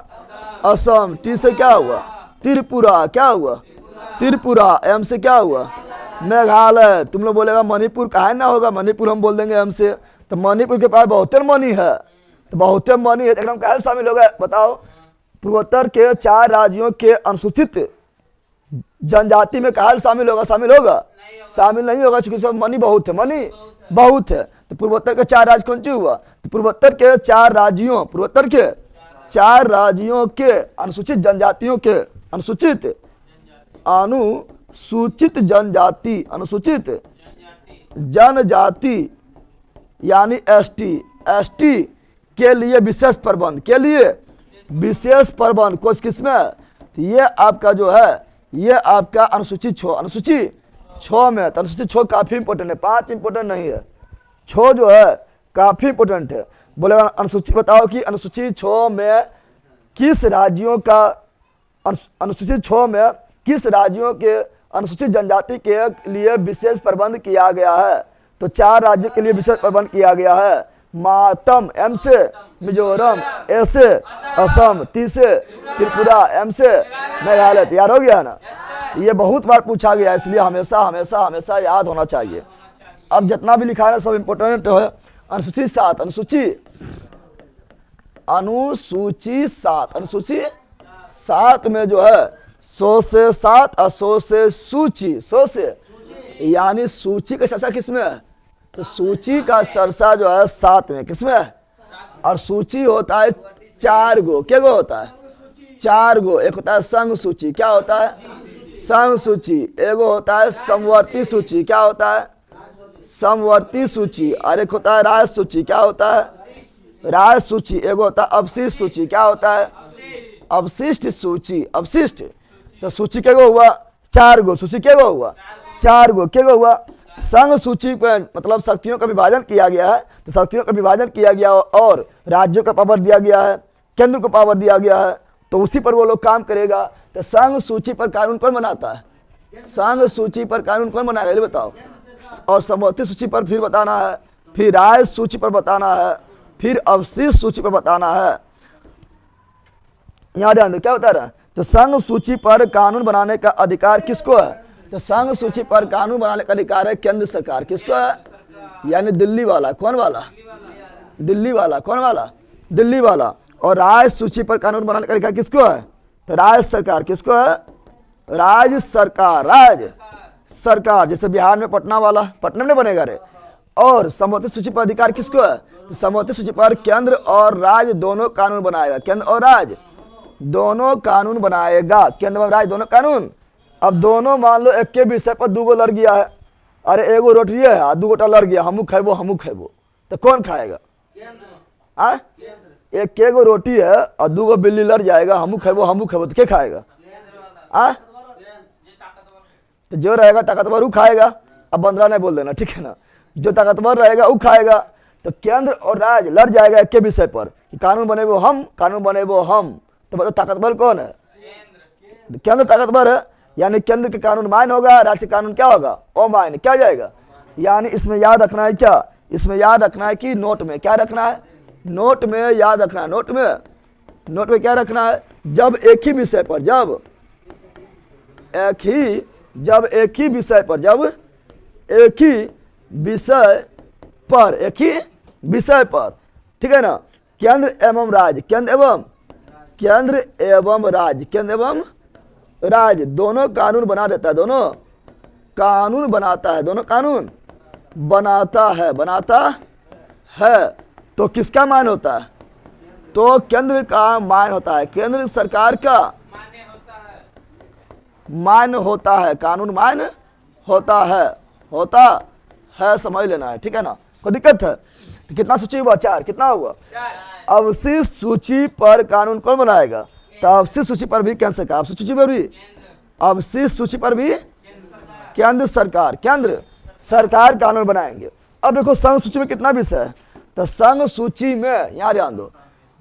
असम, T से क्या हुआ त्रिपुरा, क्या हुआ त्रिपुरा, M से क्या हुआ मेघालय। तुम लोग बोलेगा मणिपुर काहे ना होगा, मणिपुर हम बोल देंगे M से, तो मणिपुर के पास बहुत मनी है, तो बहुत मनी है, एकदम काहे शामिल होगा बताओ, पूर्वोत्तर के 4 राज्यों के अनुसूचित जनजाति में काहे शामिल होगा, शामिल नहीं होगा, चूंकि सब मनी बहुत है, तो पूर्वोत्तर के 4 राज्य कौन सी हुआ, तो पूर्वोत्तर के 4 राज्यों, पूर्वोत्तर के 4 राज्यों के अनुसूचित जनजातियों के अनुसूचित जनजाति यानी ST के लिए विशेष प्रबंध कुछ किसमें, ये आपका जो है, ये आपका अनुसूची 6 में, तो अनुसूची 6 काफी इंपोर्टेंट है, 5 इंपोर्टेंट नहीं है, 6 जो है काफी इंपोर्टेंट है। बोलेगा अनुसूची बताओ कि अनुसूची 6 में किस राज्यों का, अनुसूची 6 में किस राज्यों के अनुसूचित जनजाति के लिए विशेष प्रबंध किया गया है, तो 4 राज्यों के लिए विशेष प्रबंध किया गया है, महात्म, M से मिजोरम, A से असम, T से त्रिपुरा, M से मेघालय, तैयार हो गया ना। ये बहुत बार पूछा गया, इसलिए हमेशा याद होना चाहिए। अब जितना भी लिखा है सब इंपोर्टेंट है। अनुसूची 7, अनुसूची 7 में जो है 100 से 7 और 100 से सूची, 100 से यानी सूची का चर्चा किसमें है, तो सूची का चर्चा जो है 7 में किसमें है, और सूची होता है 4 गो, क्या गो होता है 4 गो, एक होता है संघ सूची, क्या होता है संघ सूची, एगो होता है समवर्ती सूची, क्या होता है समवर्ती सूची, और एक होता है राज सूची, क्या होता है राज सूची, एगो होता है अवशिष्ट सूची, क्या होता है अवशिष्ट सूची, अवशिष्ट। तो सूची के गो हुआ 4 गो, सूची के गो हुआ 4 गो, के गो हुआ संघ सूची पर मतलब शक्तियों का विभाजन किया गया है, तो शक्तियों का विभाजन किया गया और राज्यों का पावर दिया गया है, केंद्र को पावर दिया गया है, तो उसी पर वो लोग काम करेगा। तो संघ सूची पर कानून कौन बनाता है, संघ सूची पर कानून कौन बनाएगा ये बताओ, और समवर्ती सूची पर फिर बताना है, फिर राज सूची पर बताना है, फिर अवशिष्ट सूची पर बताना है। यहाँ ध्यान दो क्या बता रहा है, तो संघ सूची पर कानून बनाने का अधिकार किसको है, तो संघ सूची पर कानून बनाने का अधिकार है केंद्र सरकार, किसको है यानी दिल्ली वाला, कौन वाला दिल्ली वाला, कौन वाला दिल्ली वाला। और राज्य सूची पर कानून बनाने का अधिकार किसको है, तो राज्य सरकार, किसको है राज्य सरकार, राज्य सरकार, जैसे बिहार में पटना वाला, पटना में बनेगा रे। और समवर्ती सूची पर अधिकार किसको है, तो समवर्ती सूची पर केंद्र और राज्य दोनों कानून बनाएगा, केंद्र और राज्य दोनों कानून बनाएगा, केंद्र और राज्य दोनों कानून। अब दोनों मान लो एक के विषय पर 2 गो लड़ गया है, अरे एगो रोटी है 2 गोटा लड़ गया, हमू खेबो, तो कौन खाएगा, एक के गो रोटी है और 2 गो बिल्ली लड़ जाएगा, हमू खेबो, तो क्या खाएगा, तो जो रहेगा ताकतवर वो खाएगा। अब बंदरा नहीं बोल देना, ठीक है ना, जो ताकतवर रहेगा वो खाएगा। तो केंद्र और राज्य लड़ जाएगा एक के विषय पर कि कानून बने वो हम, कानून बने वो हम। तो बताओ ताकतवर कौन है? केंद्र ताकतवर है, यानी केंद्र के कानून मान्य होगा, राज्य कानून क्या होगा? अमान्य। क्या जाएगा? यानी इसमें याद रखना है क्या? इसमें याद रखना है कि नोट में क्या रखना है? नोट में याद रखना है, नोट में क्या रखना है? जब एक ही विषय पर, जब एक ही विषय पर, ठीक है ना, केंद्र एवं राज्य, केंद्र एवं राज्य दोनों कानून बना देता है, दोनों कानून बनाता है, तो किसका मान होता है? तो केंद्र का मान होता है, केंद्र सरकार का मान्य होता है, कानून मान्य होता है, समझ लेना है, ठीक है ना। कोई दिक्कत है? तो कितना सूची हुआ? 4। कितना हुआ? अवशिष्ट सूची पर कानून कौन बनाएगा? तो अवशिष्ट सूची पर भी केंद्र सरकार, अवशिष्ट सूची पर भी केंद्र सरकार कानून बनाएंगे। अब देखो संघ सूची में कितना विषय है? तो संघ सूची में यहाँ ध्यान दो,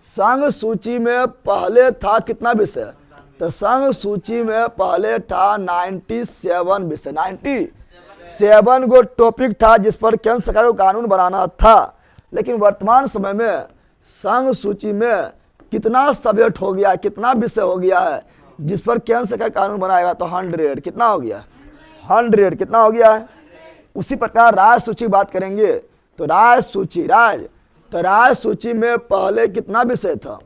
संघ सूची में पहले था कितना विषय? तो संघ सूची में पहले था 97 विषय, 97 गो टॉपिक था जिस पर केंद्र सरकार को कानून बनाना था। लेकिन वर्तमान समय में संघ सूची में कितना सब्जेक्ट हो गया, कितना विषय हो गया है जिस पर केंद्र सरकार कानून बनाएगा? तो 100। कितना हो गया? 100। कितना हो गया है? उसी प्रकार राज्य सूची बात करेंगे तो राज्य सूची में पहले कितना विषय था?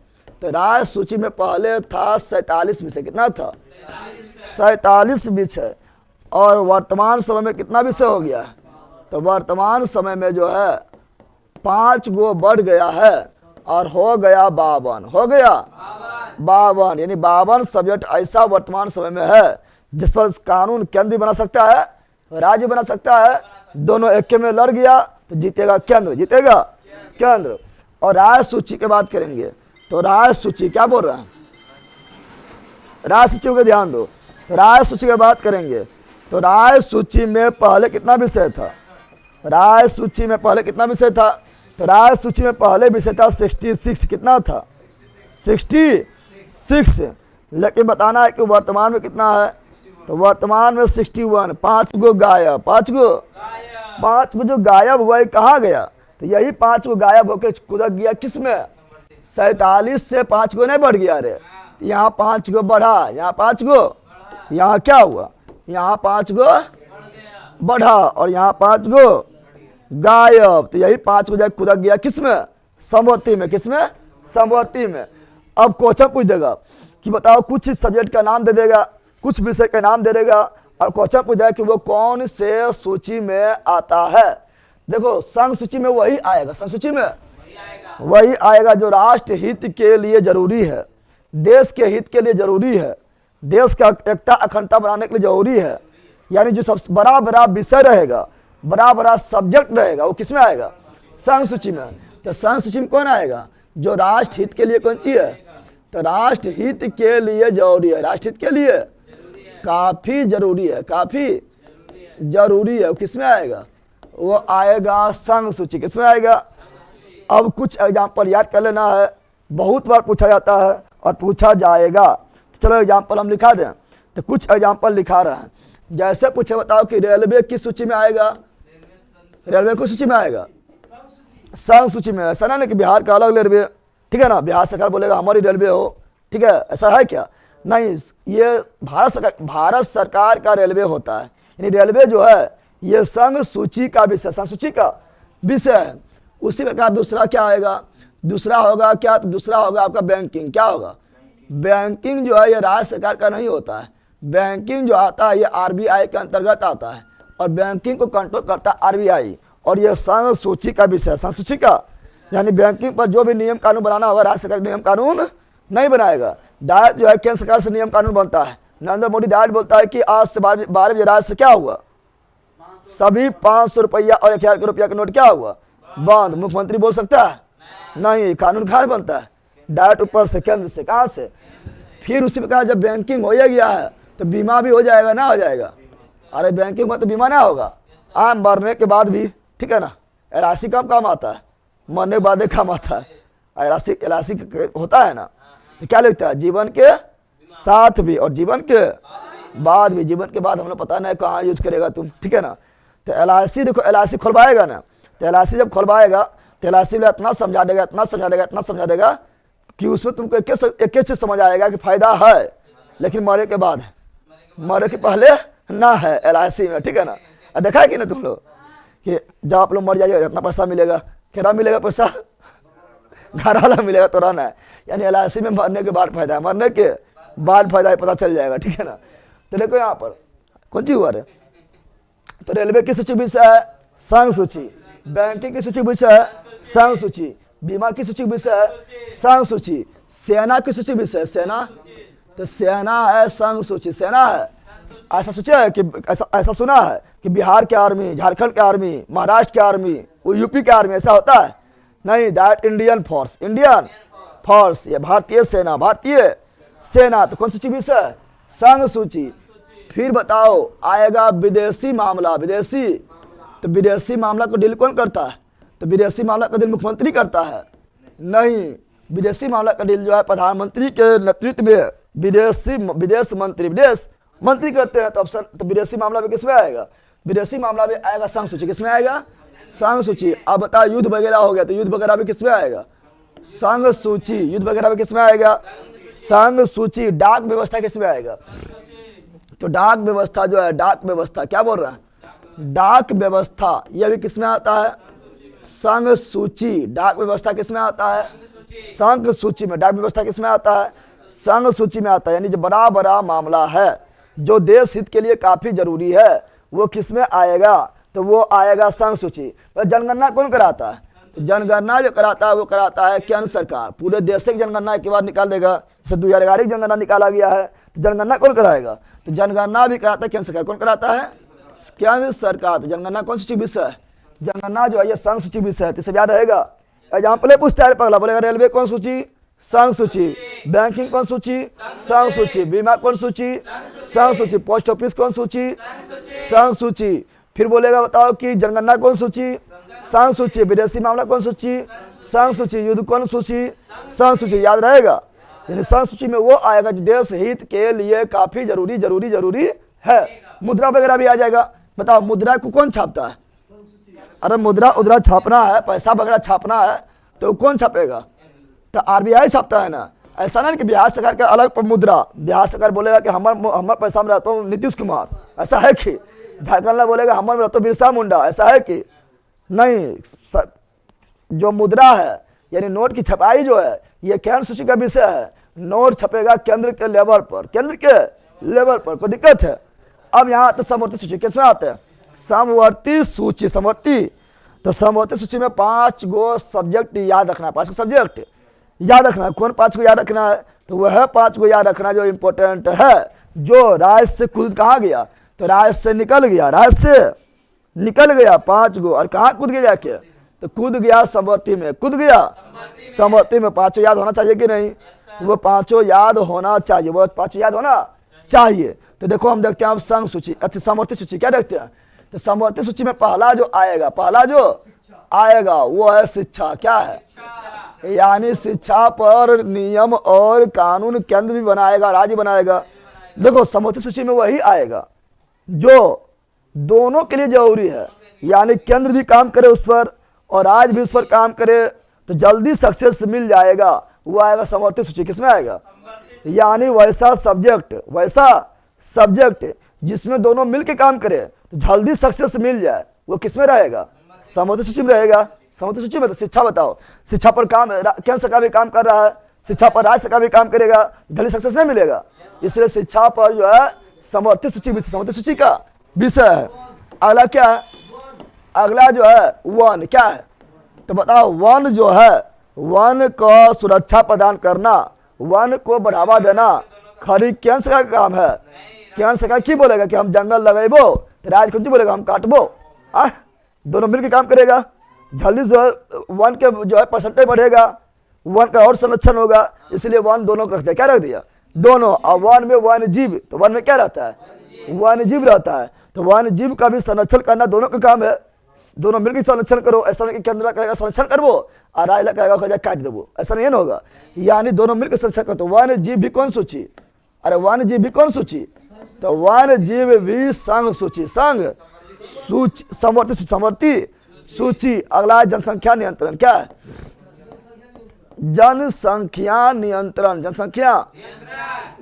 तो राज्य सूची में पहले था 47 विषय। कितना था? 47 विषय। और वर्तमान समय में कितना विषय हो गया? तो वर्तमान समय में जो है 5 गो बढ़ गया है और हो गया 52, हो गया 52, यानी 52 सब्जेक्ट ऐसा वर्तमान समय में है जिस पर कानून केंद्र बना सकता है, राज्य बना सकता है। दोनों एक में लड़ गया तो जीतेगा केंद्र। और राज्य सूची की बात करेंगे तो राज्य सूची क्या बोल रहा है? राज्य सूची को ध्यान दो। तो राज्य सूची की बात करेंगे तो राज्य सूची में पहले कितना विषय था? राज्य सूची में पहले कितना विषय था? तो राज्य सूची में पहले विषय था 66। कितना था? 66। लेकिन बताना है कि वर्तमान में कितना है? तो वर्तमान में 61। 5 गो गायब, 5 गो जो गायब हुआ है कहाँ गया? तो यही 5 गो गायब होकर कूद गया किसमें? 47 से 5 गो नहीं बढ़ गया रे, यहाँ 5 गो बढ़ा, यहाँ 5 गो, यहाँ क्या हुआ? यहाँ 5 गो बढ़ा और यहाँ 5 गो गायब। तो यही 5 गो कूद गया किसमें? समवर्ती में। किसमें? समवर्ती में। अब क्वेश्चन पूछ देगा कि बताओ, कुछ सब्जेक्ट का नाम दे देगा, कुछ विषय का नाम दे देगा और क्वेश्चन पूछ देगा कि वो कौन से सूची में आता है। देखो संघ सूची में वही आएगा, संघ सूची में वही आएगा जो राष्ट्र हित के लिए जरूरी है, देश के हित के लिए जरूरी है, देश का एकता अखंडता बनाने के लिए जरूरी है। यानी जो सबसे बड़ा विषय रहेगा, बड़ा सब्जेक्ट रहेगा, वो किसमें आएगा? संघ सूची में। तो संघ सूची में कौन आएगा? जो राष्ट्र हित के लिए कौन चीज है? तो राष्ट्र हित के लिए जरूरी है, राष्ट्र हित के लिए काफी जरूरी है, वो किसमें आएगा? वो आएगा संघ सूची। किसमें आएगा? अब कुछ एग्जाम्पल याद कर लेना है, बहुत बार पूछा जाता है और पूछा जाएगा। तो चलो एग्जाम्पल हम लिखा दें। तो कुछ एग्जाम्पल लिखा रहे हैं। जैसे पूछे बताओ कि रेलवे किस सूची में आएगा? रेलवे किस सूची में आएगा? संघ सूची में। ऐसा ना कि बिहार का अलग रेलवे, ठीक है ना, बिहार सरकार बोलेगा हमारी रेलवे हो, ठीक है, ऐसा है क्या? नहीं, ये भारत सरकार का रेलवे होता है। यानी रेलवे जो है ये संघ सूची का विषय, संघ सूची का विषय है। उसी प्रकार दूसरा क्या आएगा? दूसरा होगा क्या? तो दूसरा होगा आपका बैंकिंग। क्या होगा? बैंकिंग जो है ये राज्य सरकार का नहीं होता है। बैंकिंग जो आता है ये आरबीआई के अंतर्गत आता है और बैंकिंग को कंट्रोल करता है आरबीआई, और ये संघ सूची का विषय, संघ सूची का। यानी बैंकिंग पर जो भी नियम कानून बनाना होगा राज्य सरकार नियम कानून नहीं बनाएगा, डायरेक्ट जो है केंद्र सरकार से नियम कानून बनता है। नरेंद्र मोदी डायरेक्ट बोलता है कि आज से 12 बजे राज्य से क्या हुआ? सभी 500 रुपया और 1000 रुपया का नोट क्या हुआ? बंद। मुख्यमंत्री बोल सकता है? नहीं, कानून कहाँ बनता है? डायरेक्ट ऊपर से, केंद्र से। कहाँ से? फिर उसी प्रकार जब बैंकिंग हो गया है तो बीमा भी हो जाएगा, ना हो जाएगा? अरे बैंकिंग में तो बीमा ना होगा, मरने के बाद भी, ठीक है ना, राशि कब काम आता है? मरने के बाद ही काम आता है। एलआईसी होता है ना, तो क्या लिखता है, जीवन के साथ भी और जीवन के बाद भी। जीवन के बाद हम लोग पता नहीं कहाँ यूज करेगा तुम, ठीक है ना। तो एलआईसी देखो, एलआईसी खुलवाएगा ना, तो एलआईसी जब खुलवाएगा तो एलआईसी में इतना समझा देगा, इतना समझा देगा, इतना समझा देगा कि उसमें तुमको एक चीज समझ आएगा कि फायदा है, लेकिन मरे के बाद है, मरे के पहले ना है एलआईसी में, ठीक है ना। देखा है कि ना तुम लोग कि जब आप लोग मर जाइएगा इतना पैसा मिलेगा, क्या मिलेगा पैसा, घर वाला मिलेगा तो रहना है। यानी एलआईसी में मरने के बाद फायदा है, मरने के बाद फायदा है, पता चल जाएगा, ठीक है ना। तो देखो यहाँ पर कौन चीज हुआ है, तो रेलवे की सूची विषय है संघ सूची, बैंकिंग की सूची विषय है संघ सूची, बीमा की सूची विषय है संघ सूची, सेना की सूची विषय सेना, तो सेना है संघ सूची, सेना है। ऐसा सोचा है कि ऐसा सुना है कि बिहार के आर्मी, झारखंड के आर्मी, महाराष्ट्र के आर्मी, यूपी के आर्मी, ऐसा होता है नहीं। That Indian force, Indian force, ये भारतीय सेना, भारतीय सेना। तो कौन सूची विषय है, संघ सूची। फिर बताओ आएगा विदेशी मामला, विदेशी, तो विदेशी मामला को डील कौन करता है, तो विदेशी मामला का डील मुख्यमंत्री करता है नहीं, विदेशी मामला का डील जो है प्रधानमंत्री के नेतृत्व में विदेश मंत्री करते हैं। तो ऑप्शन, तो विदेशी मामला में किसमें आएगा, विदेशी मामला में आएगा संघ सूची, किसमें आएगा, संघ सूची। अब बताओ युद्ध वगैरह हो गया, तो युद्ध वगैरह भी किसमें आएगा, संघ सूची, युद्ध वगैरह भी किसमें आएगा, संघ सूची। डाक व्यवस्था किसमें आएगा, तो डाक व्यवस्था जो है, डाक व्यवस्था क्या बोल रहा है, डाक व्यवस्था, यह भी किसमें आता है, संघ सूची। डाक व्यवस्था किसमें आता है, संघ सूची में। डाक व्यवस्था किसमें आता है, संघ सूची में आता है। यानी जो बड़ा बड़ा मामला है जो देश हित के लिए काफी जरूरी है वो किसमें आएगा, तो वो आएगा संघ सूची। जनगणना कौन कराता है, तो जनगणना जो कराता है वो कराता है केंद्र सरकार। पूरे देश की जनगणना के बाद निकाल देगा, जैसे 2011 की जनगणना निकाला गया है, तो जनगणना कौन कराएगा, तो जनगणना भी कराता है केंद्र सरकार। कौन कराता है, केंद्र सरकार। तो जनगणना कौन सूची विषय है, जनगणना जो है ये संघ सूची विषय है। तो याद रहेगा, एग्जाम्पल पूछता है पगला, बोलेगा रेलवे कौन सूची, संघ सूची, बैंकिंग कौन सूची, संघ सूची, बीमा कौन सूची, संघ सूची, पोस्ट ऑफिस कौन सूची, संघ सूची। फिर बोलेगा बताओ कि जनगणना कौन सूची, संघ सूची, विदेशी मामला कौन सूची, संघ सूची, युद्ध कौन सूची, संघ सूची। याद रहेगा, यानी संघ सूची में वो आएगा जो देश हित के लिए काफी जरूरी है। मुद्रा वगैरह भी आ जाएगा। बताओ मुद्रा को कौन छापता है, अरे मुद्रा उद्रा छापना है, पैसा वगैरह छापना है तो कौन छापेगा, तो आरबीआई छापता है ना। ऐसा नहीं कि बिहार सरकार का अलग मुद्रा, बिहार सरकार बोलेगा कि हमारे पैसा में रहता हूँ नीतीश कुमार, ऐसा है कि झारखंड में बोलेगा हमारे में रहता हूँ बिरसा मुंडा, ऐसा है कि नहीं। जो मुद्रा है यानी नोट की छपाई जो है ये केंद्र सूची का विषय है। नोट छपेगा केंद्र के लेवल पर, केंद्र के लेवल पर, कोई दिक्कत है। अब यहाँ तो समवर्ती सूची किसमें आते हैं, समवर्ती सूची, समवर्ती। तो समवर्ती सूची में 5 गो सब्जेक्ट याद रखना है, 5 सब्जेक्ट याद रखना है। कौन 5 को याद रखना है, तो वह 5 को याद रखना जो इंपॉर्टेंट है। जो राज्य से कूद कहाँ गया, तो राज्य से निकल गया, राज्य से निकल गया 5 गो, और कहाँ कूद गया जाके, तो कूद गया समवर्ती में, कूद गया समवर्ती में। 5 याद होना चाहिए कि नहीं, तो वो 5 याद होना चाहिए, वो 5 याद होना चाहिए। तो देखो हम देखते हैं अब संघ सूची, अच्छा समवर्ती सूची क्या देखते हैं, तो समवर्ती सूची में पहला जो आएगा वो है शिक्षा। क्या है, यानी शिक्षा पर नियम और कानून केंद्र भी बनाएगा, राज्य बनाएगा। देखो समवर्ती सूची में वही आएगा जो दोनों के लिए जरूरी है, यानी केंद्र भी काम करे उस पर और राज्य भी उस पर काम करे तो जल्दी सक्सेस मिल जाएगा, वो आएगा समवर्ती सूची। किसमें आएगा, यानी वैसा सब्जेक्ट जिसमें दोनों मिलकर काम करे तो जल्दी सक्सेस मिल जाए, वो किसमें रहेगा, समवर्ती सूची में रहेगा। समवर्ती सूची में तो शिक्षा बताओ, शिक्षा पर काम केंद्र सरकार भी काम कर रहा है, शिक्षा पर राज्य सरकार भी काम करेगा, जल्दी सक्सेस नहीं मिलेगा। इसलिए शिक्षा पर जो है समवर्ती सूची का विषय है। अगला क्या है, अगला जो है वन, क्या है, तो बताओ वन जो है, वन को सुरक्षा प्रदान करना, वन को बढ़ावा देना खाली केंद्र सरकार का काम है। केंद्र सरकार की बोलेगा कि हम जंगल लगेबो, तो राज्य कौन बोलेगा हम काटबो, दोनों मिलकर काम करेगा, जल्दी जो है वन के जो है परसेंटेज बढ़ेगा, वन का और संरक्षण होगा। इसलिए वन दोनों को रख दिया, क्या रख दिया, दोनों। और वन में वन जीव, तो वन में क्या रहता है, वन जीव रहता है, तो वन जीव का भी संरक्षण करना दोनों का काम है। दोनों मिलकर संरक्षण करो, ऐसा नहीं कि केंद्र कहेगा संरक्षण करो और राय कहेगा खजा काट देवो, ऐसा नहीं होगा। यानी दोनों मिलकर संरक्षण करो। तो वन जीव भी कौन सूची, अरे वन जीव भी कौन सूची, तो वन जीव भी संघ सूची, संघ सूची समवर्ती समवर्ती सूची। अगला है जनसंख्या नियंत्रण, क्या है जनसंख्या नियंत्रण, जनसंख्या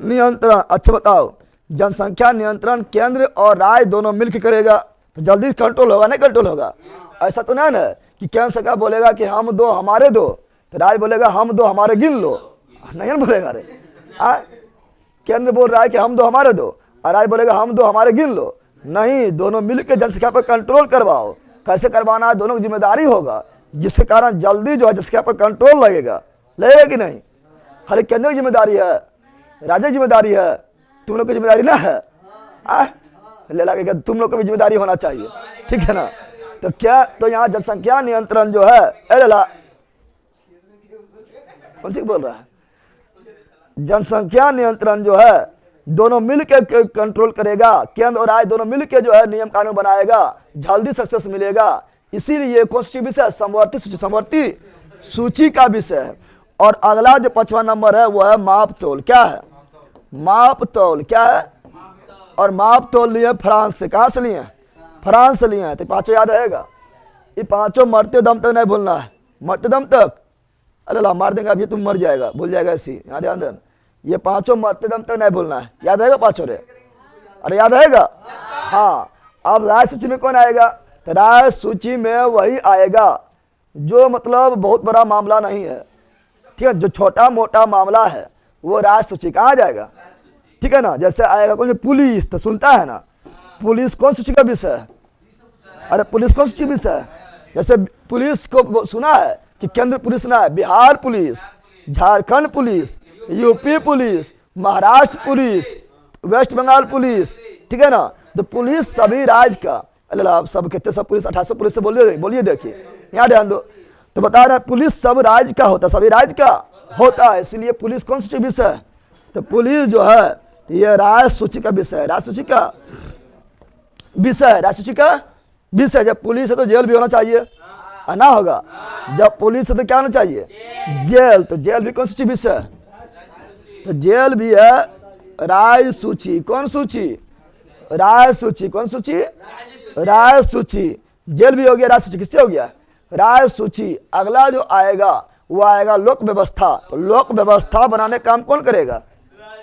नियंत्रण। अच्छा बताओ, जनसंख्या नियंत्रण केंद्र और राज्य दोनों मिलकर करेगा तो जल्दी कंट्रोल होगा, नहीं कंट्रोल होगा। ऐसा तो नहीं ना कि केंद्र सरकार बोलेगा कि हम दो हमारे दो, तो राज्य बोलेगा हम दो हमारे गिन लो, नहीं बोलेगा रे। केंद्र बोल रहा है कि हम दो हमारे दो और राज्य बोलेगा हम दो हमारे गिन लो, नहीं, दोनों मिलकर जनसंख्या पर कंट्रोल करवाओ। कैसे करवाना है, दोनों की जिम्मेदारी होगा, जिसके कारण जल्दी जो है जनसंख्या पर कंट्रोल लगेगा कि नहीं। खाली केंद्र की जिम्मेदारी है, राज्य की जिम्मेदारी है, तुम लोग की जिम्मेदारी ना है। ले लगे कि तुम लोग को भी जिम्मेदारी होना चाहिए, ठीक है ना। तो क्या, तो यहाँ जनसंख्या नियंत्रण जो है, अरे ला कौन सी बोल रहा है, जनसंख्या नियंत्रण जो है दोनों मिलकर कंट्रोल करेगा, केंद्र और राज्य दोनों मिलकर जो है नियम कानून बनाएगा, जल्दी सक्सेस मिलेगा। इसीलिए कौन सी विषय, समवर्ती सूची, समवर्ती सूची का विषय है। और अगला जो 5वां नंबर है वो है माप तोल, क्या है माप तोल, क्या है, और माप तोल लिए फ्रांस से, कहाँ से लिए, फ्रांस से लिए हैं। तो पांचों याद रहेगा, ये पांचों मरते दम तक नहीं भूलना है, मरते दम तक, अरे ला मार देंगे अभी तुम मर जाएगा, भूल जाएगा ऐसी, याद ध्यान देना, ये पांचों मरते दम तक नहीं भूलना है। याद रहेगा पांचों रे, अरे याद रहेगा। हाँ, अब राय सूची में कौन आएगा, तो राय सूची में वही आएगा जो मतलब बहुत बड़ा मामला नहीं है, ठीक है, जो छोटा मोटा मामला है वो राय सूची कहाँ जाएगा, ठीक है ना। जैसे आएगा कौन, पुलिस, तो सुनता है ना, पुलिस कौन सूची का विषय है, अरे पुलिस कौन सूची विषय है। जैसे पुलिस को सुना है कि केंद्र पुलिस ना है, Bihar police, Jharkhand police, UP police, Maharashtra police, West Bengal police, ठीक है ना। तो पुलिस सभी राज्य का, अरे आप सब कितने, सब पुलिस 1800 पुलिस से बोलिए देखिए, यहाँ ध्यान दो। तो बता रहा है पुलिस सब राज्य का होता है, सभी राज्य का होता है, इसलिए पुलिस कौन सी विषय है, तो पुलिस जो है ये राय सूची का विषय है, राय सूची का विषय, राय सूची का विषय। जब पुलिस है तो जेल भी होना चाहिए, ना होगा, जब पुलिस है तो क्या होना चाहिए, जेल, तो जेल भी कौन सी विषय है, तो जेल भी है राय सूची, कौन सूची, राय सूची, कौन सूची, राय सूची, जेल भी हो गया, राय सूची किससे हो गया, राय सूची। अगला जो आएगा वो आएगा लोक व्यवस्था, तो लोक व्यवस्था बनाने का काम कौन करेगा,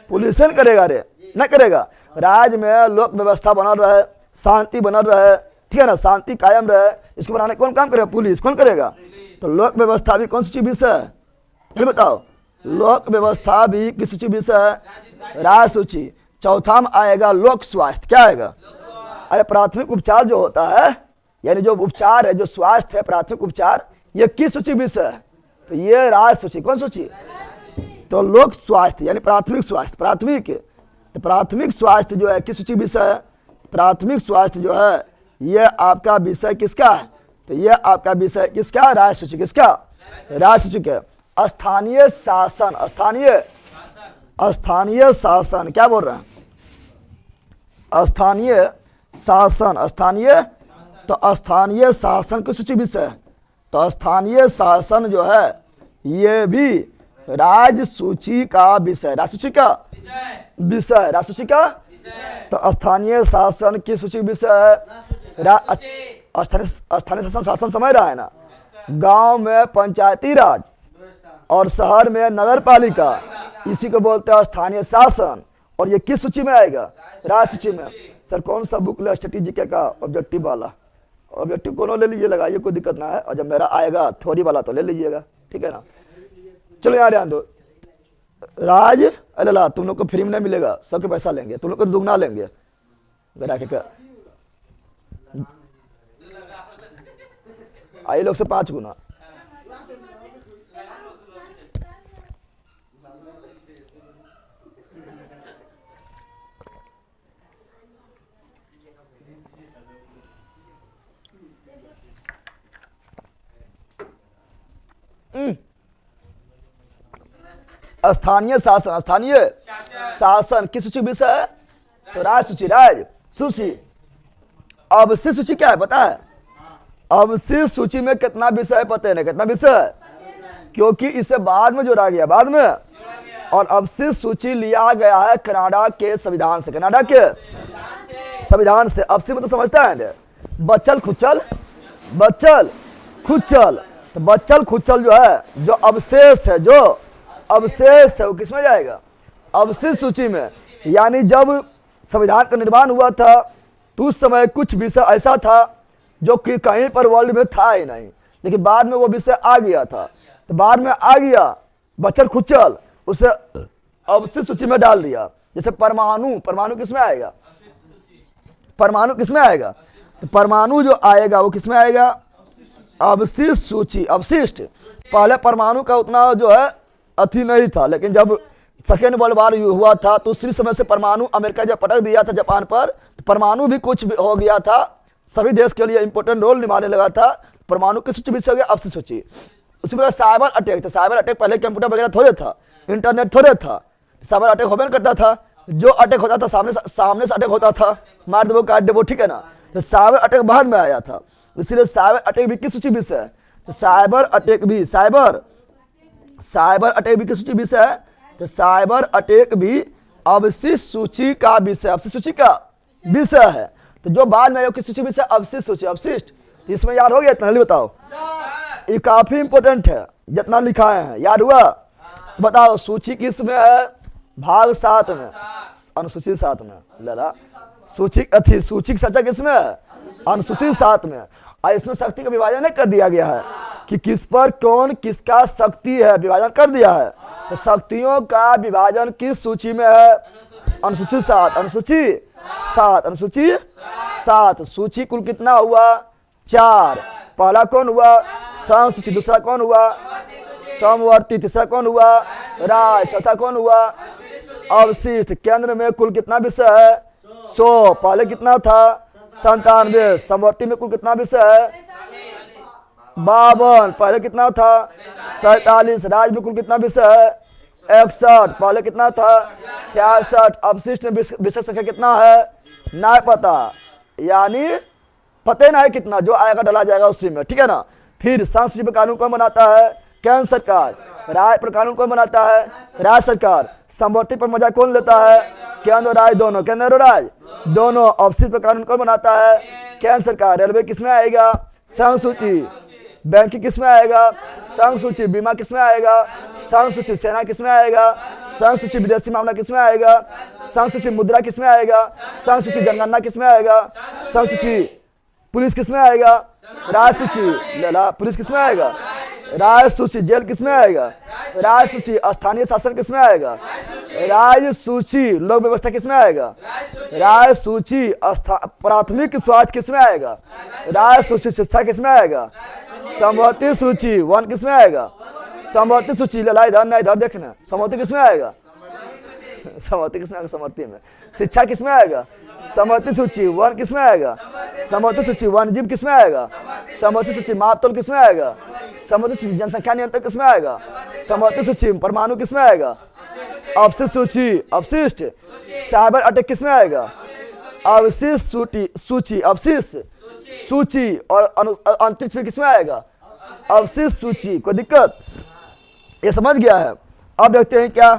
पुलिस ने करेगा रे, नहीं करेगा। राज्य में लोक व्यवस्था बना रहे, शांति बना रहे, ठीक है ना, शांति कायम रहे, इसको बनाने कौन काम करेगा, पुलिस, कौन करेगा। तो लोक व्यवस्था भी कौन सी विषय है, फिर बताओ, लोक व्यवस्था भी किस सूची विषय है, राय सूची। चौथा में आएगा लोक स्वास्थ्य, क्या आएगा, अरे प्राथमिक उपचार जो होता है, यानी जो उपचार है, जो स्वास्थ्य है, प्राथमिक उपचार, ये किस सूची विषय है, तो ये राय सूची, कौन सूची, तो लोक स्वास्थ्य यानी प्राथमिक स्वास्थ्य, प्राथमिक, तो प्राथमिक स्वास्थ्य जो है किस सूची विषय है, प्राथमिक स्वास्थ्य जो है ये आपका विषय किसका है, तो ये आपका विषय किसका, राय सूची, किसका, राय सूची के। स्थानीय शासन, स्थानीय शासन, क्या बोल रहे हैं, स्थानीय शासन, स्थानीय, तो स्थानीय शासन की सूची विषय है, तो स्थानीय शासन जो है ये भी राज्य सूची का विषय, राज्य सूची का विषय, राज्य सूची का। तो स्थानीय शासन की सूची विषय है, स्थानीय शासन समझ रहा है ना, गांव में पंचायती राज और शहर में नगर पालिका, इसी को बोलते हैं स्थानीय शासन। और ये किस सूची में आएगा, राज्य सूची में। सर कौन सा बुक ले, स्ट्रेटेजिक का ऑब्जेक्टिव वाला, ऑब्जेक्टिव कोनो ले लीजिए, लगाइए, कोई दिक्कत ना है, और जब मेरा आएगा थ्योरी वाला तो ले लीजिएगा, ठीक है ना। चलो यहाँ ध्यान दो, राज, अरे ला तुम लोग को फ्री में नहीं मिलेगा, सबके पैसा लेंगे, तुम लोग को दुगना लेंगे, आई लोग से 5 गुना। स्थानीय शासन, स्थानीय शासन किस सूची विषय है, तो राज सूची, राज सूची। अब सी सूची क्या है पता है, अवशिष्ट सूची में कितना विषय पते हैं? कितना विषय? क्योंकि इसे बाद में जोड़ा गया, बाद में। और अवशिष्ट सूची लिया गया है कनाडा के संविधान से, कनाडा के संविधान से। अवशिष्ट मतलब समझता है बच्चल खुच्चल, बच्चल खुच्चल। तो बच्चल खुच्चल जो है, जो अवशेष है, जो अवशेष है वो किसमें जाएगा? अवशिष्ट सूची में। यानी जब संविधान का निर्माण हुआ था तो उस समय कुछ विषय ऐसा था जो कि कहीं पर वर्ल्ड में था ही नहीं, लेकिन बाद में वो विषय आ गया था। तो बाद में आ गया बच्चल खुच्चल, उसे अवशिष्ट सूची में डाल दिया। जैसे परमाणु, परमाणु किसमें आएगा? परमाणु किसमें आएगा? तो परमाणु जो आएगा वो किसमें आएगा? अवशिष्ट सूची। अवशिष्ट, पहले परमाणु का उतना जो है अति नहीं था, लेकिन जब सेकेंड वर्ल्ड वार हुआ था तो उसी समय से परमाणु अमेरिका जब पटक दिया था जापान पर, तो परमाणु भी कुछ हो गया था, सभी देश के लिए इंपॉर्टेंट रोल निभाने लगा था। परमाणु की सूची भी हो गया अवशिष्ट सूची। उसी प्रकार साइबर अटैक, तो साइबर अटैक पहले कंप्यूटर वगैरह थोड़े था, इंटरनेट थोड़े था, साइबर अटैक होबे करता था। जो अटैक होता था सामने से अटैक होता था, मार दे वो काट दे वो, ठीक है ना। तो साइबर अटैक बाहर में आया था, इसीलिए साइबर अटैक भी किस सूची विषय है? तो साइबर अटैक भी, साइबर अटैक भी किस सूची विषय है? तो साइबर अटैक भी अवशिष्ट सूची का विषय, अवशिष्ट सूची का विषय है। तो जो बाद में किस सूची विषय? अवशिष्ट सूची, अवशिष्ट। तो इसमें याद हो गया इतना? बताओ, ये काफी इंपॉर्टेंट है जितना लिखाए हैं, याद हुआ? बताओ सूची किस में है? भाग 7 में, अनुसूची 7 में। लला सूची सच्चा किस में है? अनुसूची 7 में। और इसमें शक्ति का विभाजन नहीं कर दिया गया है कि किस पर कौन किसका शक्ति है, विभाजन कर दिया है। तो शक्तियों का विभाजन किस सूची में है? अनुसूची 7, अनुसूची 7, अनुसूची 7। सूची कुल कितना हुआ? 4। पहला कौन हुआ? समसूची। दूसरा कौन हुआ? समवर्ती। तीसरा कौन हुआ? राय। चौथा कौन हुआ? अवशिष्ट। केंद्र में कुल कितना विषय है? 100। पहले कितना था? 97। समवर्ती में कुल कितना विषय है? 52। पहले कितना था? 47। राज में कुल कितना विषय है? 61। पहले कितना था? 66। अवशिष्ट में विषय संख्या कितना है? ना पता, यानी पते ना है कितना, जो आएगा डाला जाएगा उसी में, ठीक है ना। फिर संसूची पर कानून कौन बनाता है? केंद्र सरकार। राय पर कानून कौन बनाता है? राज्य सरकार। समवर्ती पर मजा कौन लेता है? केंद्र और राज्य दोनों, केंद्र और राज्य दोनों। अवशिष्ट पर कानून कौन बनाता है? केंद्र सरकार। रेलवे किसमें आएगा? संसूची। बैंकिंग किसमें आएगा? संसूची। बीमा किसमें आएगा? संसूची। सेना किसमें आएगा? संसूची। विदेशी मामला किसमें आएगा? संसूची। मुद्रा किसमें आएगा? संसूची। जनगणना किसमें आएगा? संसूची। पुलिस किसमें आएगा? राज सूची। लला पुलिस किसमें आएगा? राज सूची। जेल किसमें आएगा? राज सूची। स्थानीय शासन किसमें आएगा? राज सूची। लोक व्यवस्था किसमें आएगा? राज सूची। प्राथमिक स्वास्थ्य किसमें आएगा? राज सूची। शिक्षा किसमें आएगा? समवर्ती सूची। वन किसमें आएगा? समवर्ती सूची। लला इधर ना, इधर देखना, समवर्ती किसमें आएगा? समवर्ती किसमें आएगा? समवर्ती में। शिक्षा किसमें आएगा? समवर्ती सूची। वन किसमें आएगा? समवर्ती सूची। वन्यजीव किसमें आएगा? समवर्ती सूची। मापतौल किसमें आएगा? समवर्ती सूची। जनसंख्या नियंत्रण किसमें आएगा? समवर्ती सूची। परमाणु किसमें आएगा? अवशिष्ट सूची। अवशिष्ट। साइबर अटैक किसमें आएगा? अवशिष्ट सूची। अवशिष्ट सूची। और अंतरिक्ष में किसमें आएगा? अवशिष्ट सूची। कोई दिक्कत? ये समझ गया है? अब देखते हैं क्या?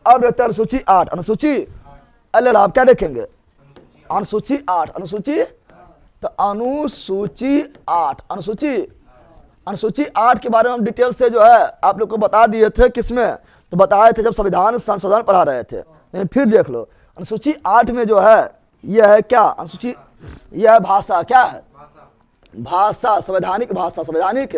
अब देखते हैं अनुसूची 8। अनुसूची अल्लाह, आप क्या देखेंगे? अनुसूची 8। अनुसूची, तो अनुसूची 8, अनुसूची 8 के बारे में हम डिटेल से जो है आप लोग को बता दिए थे। किसमें? तो बताए थे जब संविधान संशोधन पढ़ा रहे थे। लेकिन फिर देख लो अनुसूची 8 में जो है यह है क्या? अनुसूची यह है भाषा। क्या है? भाषा। संवैधानिक भाषा। संवैधानिक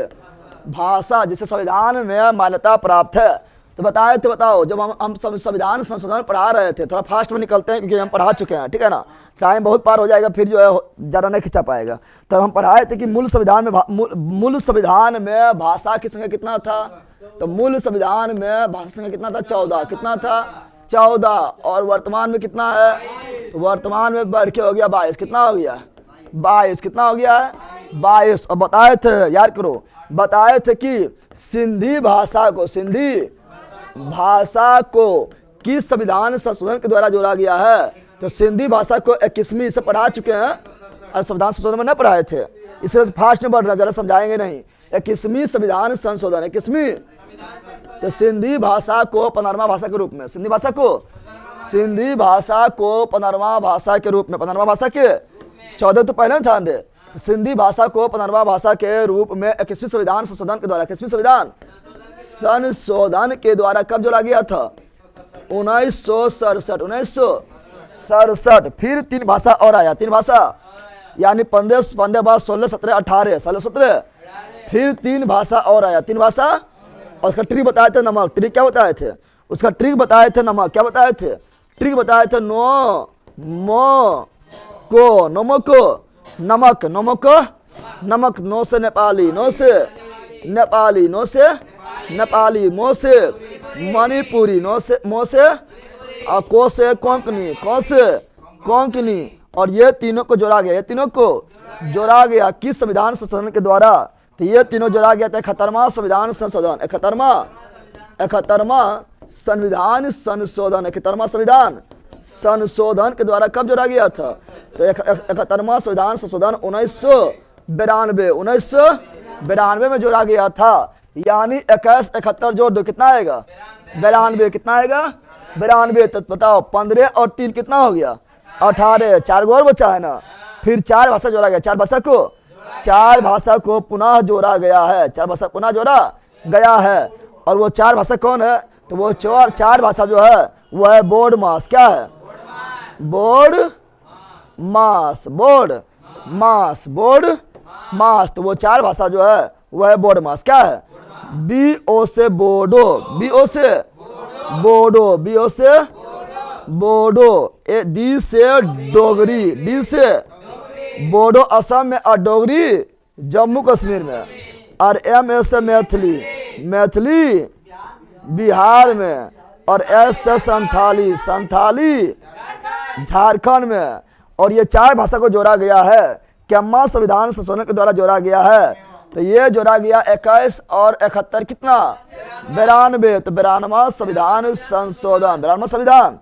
भाषा जिसे संविधान में मान्यता प्राप्त है। तो बताए थे, बताओ जब हम संविधान संशोधन पढ़ा रहे थे, थोड़ा फास्ट में निकलते हैं क्योंकि हम पढ़ा चुके हैं, ठीक है ना। टाइम बहुत पार हो जाएगा, फिर जो है ज़्यादा नहीं खिंचा पाएगा। तो हम पढ़ाए थे कि मूल संविधान में भाषा की संख्या कितना था? तो मूल संविधान में भाषा संख्या कितना था? 14। कितना था? 14। और वर्तमान में कितना है? तो वर्तमान में बढ़ के हो गया 22। कितना हो गया? 22। कितना हो गया है? 22। और बताए थे, याद करो, बताए थे कि सिंधी भाषा को किस संविधान संशोधन के द्वारा जोड़ा गया है? तो सिंधी भाषा को 21वीं से पढ़ा चुके हैं और संविधान संशोधन में न पढ़ाए थे। इससे फास्ट में बढ़ रहा है, जरा समझाएंगे नहीं। 21वीं संविधान संशोधन, 21वीं, तो सिंधी भाषा को 15वां भाषा के रूप में, सिंधी भाषा को 15वां भाषा के रूप में, 15वां भाषा के 14 तो पहले था रे, सिंधी भाषा को 15वां भाषा के रूप में 21वीं संविधान संशोधन के द्वारा, 21वीं संविधान संशोधन के द्वारा कब जोड़ा गया था? 1967, 1967। फिर 3 भाषा और आया, 3 भाषा, यानी 15 बाद 16, 17, 18, 17, फिर 3 भाषा और आया, 3 भाषा। और उसका ट्रिक बताए थे, नमक, ट्रिक क्या बताए थे? उसका ट्रिक बताए थे, नमक, क्या बताए थे? ट्रिक बताए थे, नो मो को, नमक, नमक, नमक, नमक, नो से नेपाली, नो से नेपाली, नो से नेपाली, मो से मणिपुरी, नो से मो से, और को से कोंकणी, को से कोंकणी, और ये तीनों को जोड़ा गया, ये तीनों को जोड़ा गया किस संविधान संशोधन के द्वारा? तो ये तीनों जोड़ा गया था 71वां संविधान संशोधन, 71वां संविधान संशोधन, 71वां संविधान संशोधन के द्वारा कब जोड़ा गया था? तो 71वां संविधान संशोधन 1992 में जोड़ा गया था। यानी 21, 71 जोड़ दो, कितना आएगा? 92, कितना आएगा? 92। तो बताओ 15 और 3 कितना हो गया? 18, 4 गो और बचा है ना। फिर 4 भाषा जोड़ा गया, 4 भाषा को पुनः जोड़ा गया है, 4 भाषा पुनः जोड़ा गया है। और वो 4 भाषा कौन है? तो वो 4 भाषा जो है वो है बोर्ड मास, क्या है? बोर्ड मास, बोर्ड मास, बोर्ड मास। तो वो 4 भाषा जो है वो है बोर्ड मास, क्या है? BO से बोडो, BO से बोडो, BO से बोडो, D से डोगरी, D से बोडो असम में, और डोगरी जम्मू कश्मीर में, और MA से मैथिली, मैथिली बिहार में, और S से संथाली, संथाली झारखंड में। और ये 4 भाषा को जोड़ा गया है, क्यामा संविधान संशोधन के द्वारा जोड़ा गया है। तो ये जोड़ा गया 21 और 71 कितना? 92। तो 92वां संविधान संशोधन, 92वां संविधान,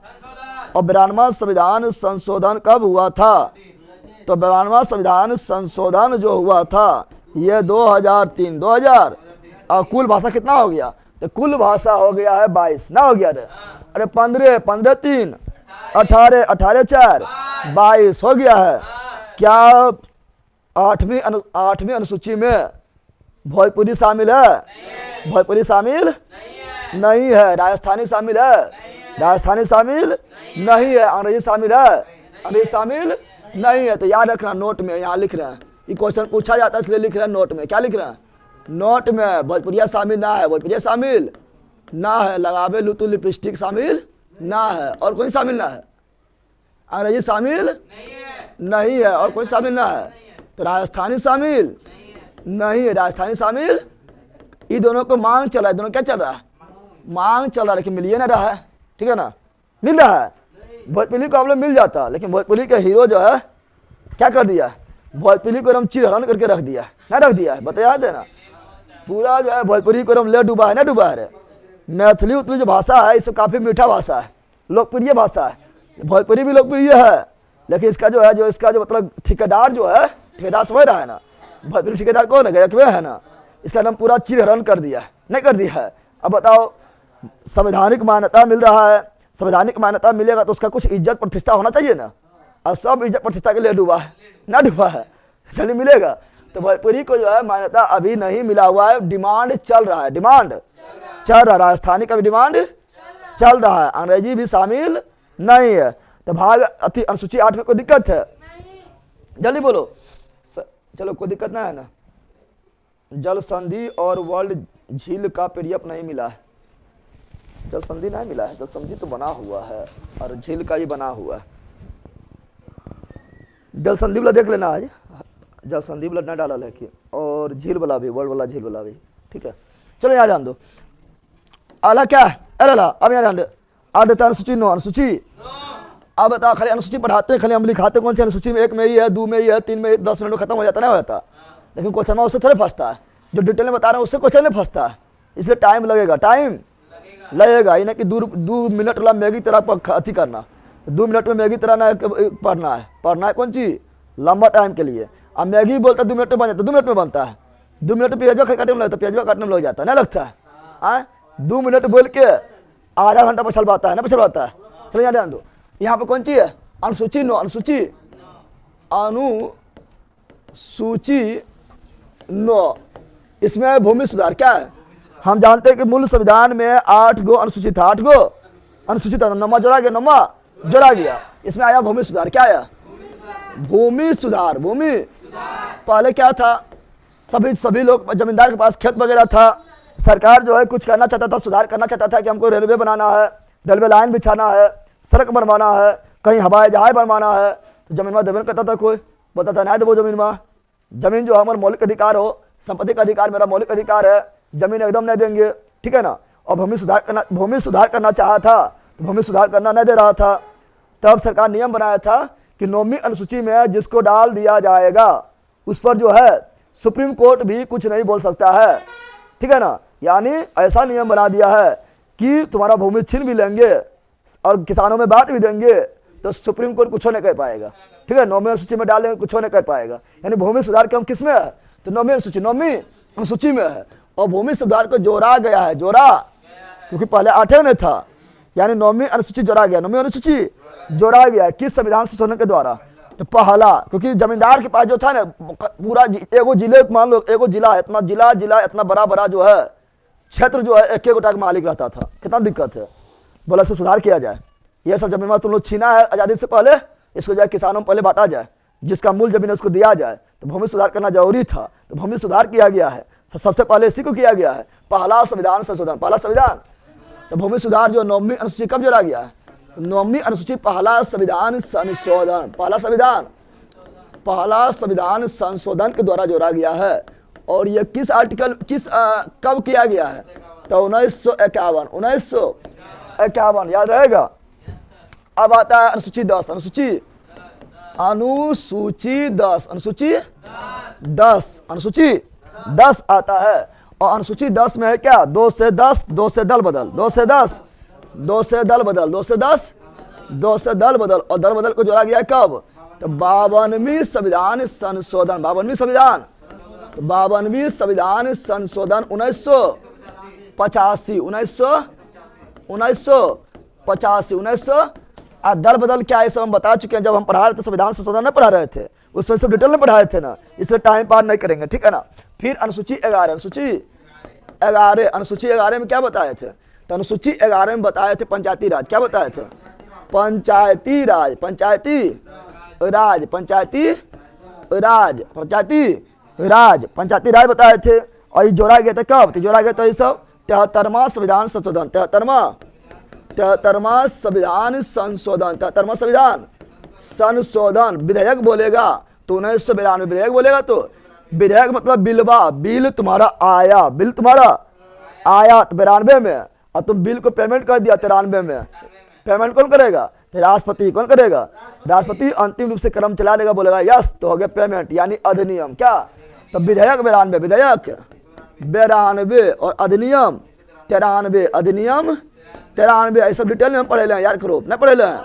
और 92वां संविधान संशोधन कब हुआ था? तो 92वां संविधान संशोधन जो हुआ था ये 2003, 2000। और कुल भाषा कितना हो गया? तो कुल भाषा हो गया है 22 ना, हो गया रे? अरे 15, 15, 3, 18, 18, 4, 22 हो गया है। क्या 8वीं अनुसूची में भोजपुरी शामिल है? भोजपुरी शामिल नहीं है। राजस्थानी शामिल है? राजस्थानी शामिल नहीं है। अंग्रेजी शामिल है? अंग्रेजी शामिल नहीं है। तो याद रखना, नोट में यहाँ लिख रहे हैं, ये क्वेश्चन पूछा जाता है इसलिए लिख रहे हैं नोट में। क्या लिख रहे हैं? नोट में भोजपुरिया शामिल ना है, भोजपुरिया शामिल ना है, लगावे लुतु लिपस्टिक शामिल ना है, और कोई शामिल ना है। अंग्रेजी शामिल नहीं है, और कोई शामिल ना है। तो राजस्थानी शामिल नहीं है, राजस्थानी शामिल। ये दोनों को मांग चल रहा है, दोनों क्या चल रहा है? मांग चल रहा है, लेकिन मिल ही ना रहा है, ठीक है ना? मिल रहा है, भोजपुरी को आप लोग मिल जाता, लेकिन भोजपुरी के हीरो जो है क्या कर दिया? भोजपुरी को एकदम चिरहरण करके रख दिया, ना रख दिया है, बताया थे ना? पूरा जो है भोजपुरी को एकदम ले डूबा है, ना डूबा है? मैथिली उतली जो भाषा है इससे काफ़ी मीठा भाषा है, लोकप्रिय भाषा है। भोजपुरी भी लोकप्रिय है, लेकिन इसका जो है, जो इसका जो मतलब ठेकेदार जो है, ठेकेदार समझ रहा है ना? भोजपुरी ठेकेदार कौन है? गया है ना? इसका नाम पूरा चिरहरण कर दिया है, नहीं कर दिया है? अब बताओ, संवैधानिक मान्यता मिल रहा है, संवैधानिक मान्यता मिलेगा तो उसका कुछ इज्जत प्रतिष्ठा होना चाहिए ना? और सब इज्जत प्रतिष्ठा के लिए डूबा है, ना डूबा है? चलिए मिलेगा। तो भोजपुरी को जो है मान्यता अभी नहीं मिला हुआ है, डिमांड चल रहा है, डिमांड चल रहा है। राजस्थानी का भी डिमांड चल रहा है, अंग्रेजी भी शामिल नहीं है। तो भाग अति अनुसूची 8 में कोई दिक्कत है? जल्दी बोलो। चलो कोई दिक्कत ना है ना? जल संधि और वर्ल्ड झील का पीडीएफ नहीं मिला है। जल संधि नहीं मिला है, जल संधि तो बना हुआ है और झील का ही बना हुआ है। जल संधि वाला देख लेना आज, जल संधि वाला न डाला है कि, और झील वाला भी, वर्ल्ड वाला झील वाला भी, ठीक है? चलो यहाँ जान दो। आला क्या है? अरे अब यहाँ जान दो। आज देता अनुसूची 9, अनुसूची। अब बता, खाली अनुसूची पढ़ाते हैं, खाली हम लिखाते कौन सी अनुसूची में? 1 में ही है, 2 में ही है, 3 में, 10 मिनट में खत्म हो जाता, नहीं हो जाता। लेकिन क्वेश्चन में उससे थोड़े फंसता है, जो डिटेल में बता रहे हैं उससे क्वेश्चन में फंसता है, इसलिए टाइम लगेगा, टाइम लगेगा। ये ना कि 2 मिनट वाला मैगी तरह अथी करना, 2 मिनट में मैगी तरह ना पढ़ना है। पढ़ना है कौन चीज़? लंबा टाइम के लिए। अब मैगी बोलता 2 मिनट में बन जाता, 2 मिनट में बनता है। 2 मिनट प्याज काटने में लगता है, प्याज काटने में लग जाता है, नहीं लगता है? 2 मिनट बोल के आधा घंटा पर चलवाता है ना, चलवाता है। चलिए यहाँ ध्यान दो, यहाँ पे कौन सी है? अनुसूची नो, अनुसूची नो। इसमें भूमि सुधार क्या है? हम जानते हैं कि मूल संविधान में 8 गो अनुसूचित था, 8 गो अनुसूचित था, नमा जोड़ा गया, नमा जोड़ा गया। इसमें आया भूमि सुधार, क्या आया? भूमि सुधार। भूमि पहले क्या था? सभी लोग जमींदार के पास खेत वगैरह था। सरकार जो है कुछ करना चाहता था, सुधार करना चाहता था कि हमको रेलवे बनाना है, रेलवे लाइन बिछाना है, सड़क बनवाना है, कहीं हवाई जहाज बनवाना है, तो जमीन में देवन करता था। कोई बोलता था नहीं देवो जमीन में, जमीन जो हमारा मौलिक अधिकार हो, संपत्ति का अधिकार मेरा मौलिक अधिकार है, जमीन एकदम नहीं देंगे, ठीक है ना। और भूमि सुधार करना चाहा था तो भूमि सुधार करना नहीं दे रहा था। तब सरकार नियम बनाया था कि 9वीं अनुसूची में जिसको डाल दिया जाएगा उस पर जो है सुप्रीम कोर्ट भी कुछ नहीं बोल सकता है, ठीक है ना। यानी ऐसा नियम बना दिया है कि तुम्हारा भूमि छीन भी लेंगे और किसानों में बांट भी देंगे तो सुप्रीम कोर्ट कुछ नहीं कर पाएगा, ठीक है। 9वीं अनुसूची में डालेंगे कुछ नहीं कर पाएगा। यानी भूमि सुधार क्यों किस में है? तो 9वीं अनुसूची में है। और भूमि सुधार को जोड़ा गया है, जोड़ा, क्योंकि पहले 8 में था, यानी 9वीं अनुसूची जोड़ा गया। 9वीं अनुसूची जोड़ा गया किस संविधान संशोधन के द्वारा? तो पहला, क्योंकि जमींदार के पास जो था ना पूरा एगो जिले, मान लो एगो जिला है, इतना जिला इतना बड़ा जो है क्षेत्र जो है एक गोटा का मालिक रहता था। कितना दिक्कत है, बोला इसको सुधार किया जाए। ये सब जमीन तुम लोग छीना है आज़ादी से पहले, इसको जाए किसानों में पहले बांटा जाए, जिसका मूल जमीन है उसको दिया जाए। तो भूमि सुधार करना जरूरी था, तो भूमि सुधार किया गया है। सबसे पहले इसी को किया गया है, पहला संविधान संशोधन, पहला संविधान। तो भूमि सुधार जो 9वीं अनुसूची कब जोड़ा गया है? 9वीं अनुसूची पहला संविधान संशोधन, पहला संविधान संशोधन के द्वारा जोड़ा गया है। और ये किस आर्टिकल कब किया गया है? तो 1951 याद रहेगा। अब आता है अनुसूची 10, अनुसूची 10 आता है। और अनुसूची 10 में है क्या? 2 से 10, 2 से दल बदल, 2 से 10, 2 से दल बदल, 2 से 10, 2 से दल बदल। और दल बदल को जोड़ा गया कब? तो 52वीं संविधान संशोधन, 52वीं संविधान 1985। दल बदल क्या है सब हम बता चुके हैं, जब हम पढ़ा रहे थे संविधान संशोधन नहीं पढ़ा रहे थे, उसमें सब डिटेल में पढ़ाए थे ना, इसलिए टाइम पार नहीं करेंगे, ठीक है ना। फिर अनुसूची 11, अनुसूची 11 में क्या बताए थे? तो अनुसूची 11 में बताए थे पंचायती राज। क्या बताए थे? पंचायती राज बताए थे। और ये जोड़ा गया था कब? तो जोड़ा गया था ये सब 73वां संविधान संशोधन, 73वां संविधान संशोधन विधेयक बोलेगा तो 1992 विधेयक बोलेगा। तो विधेयक मतलब बिलवा, बिल तुम्हारा आया, बिल तुम्हारा आया 92 में, और तुम बिल को पेमेंट कर दिया 93 में। पेमेंट कौन करेगा? तो राष्ट्रपति। कौन करेगा? राष्ट्रपति अंतिम रूप से क्रम चला देगा, बोलेगा यस, तो हो गया पेमेंट, यानी अधिनियम। क्या? तो विधेयक 92, विधेयक 92 और अधिनियम 93, अधिनियम 93। ऐसा डिटेल में हम पढ़े हैं, याद करो, नहीं पढ़े हैं,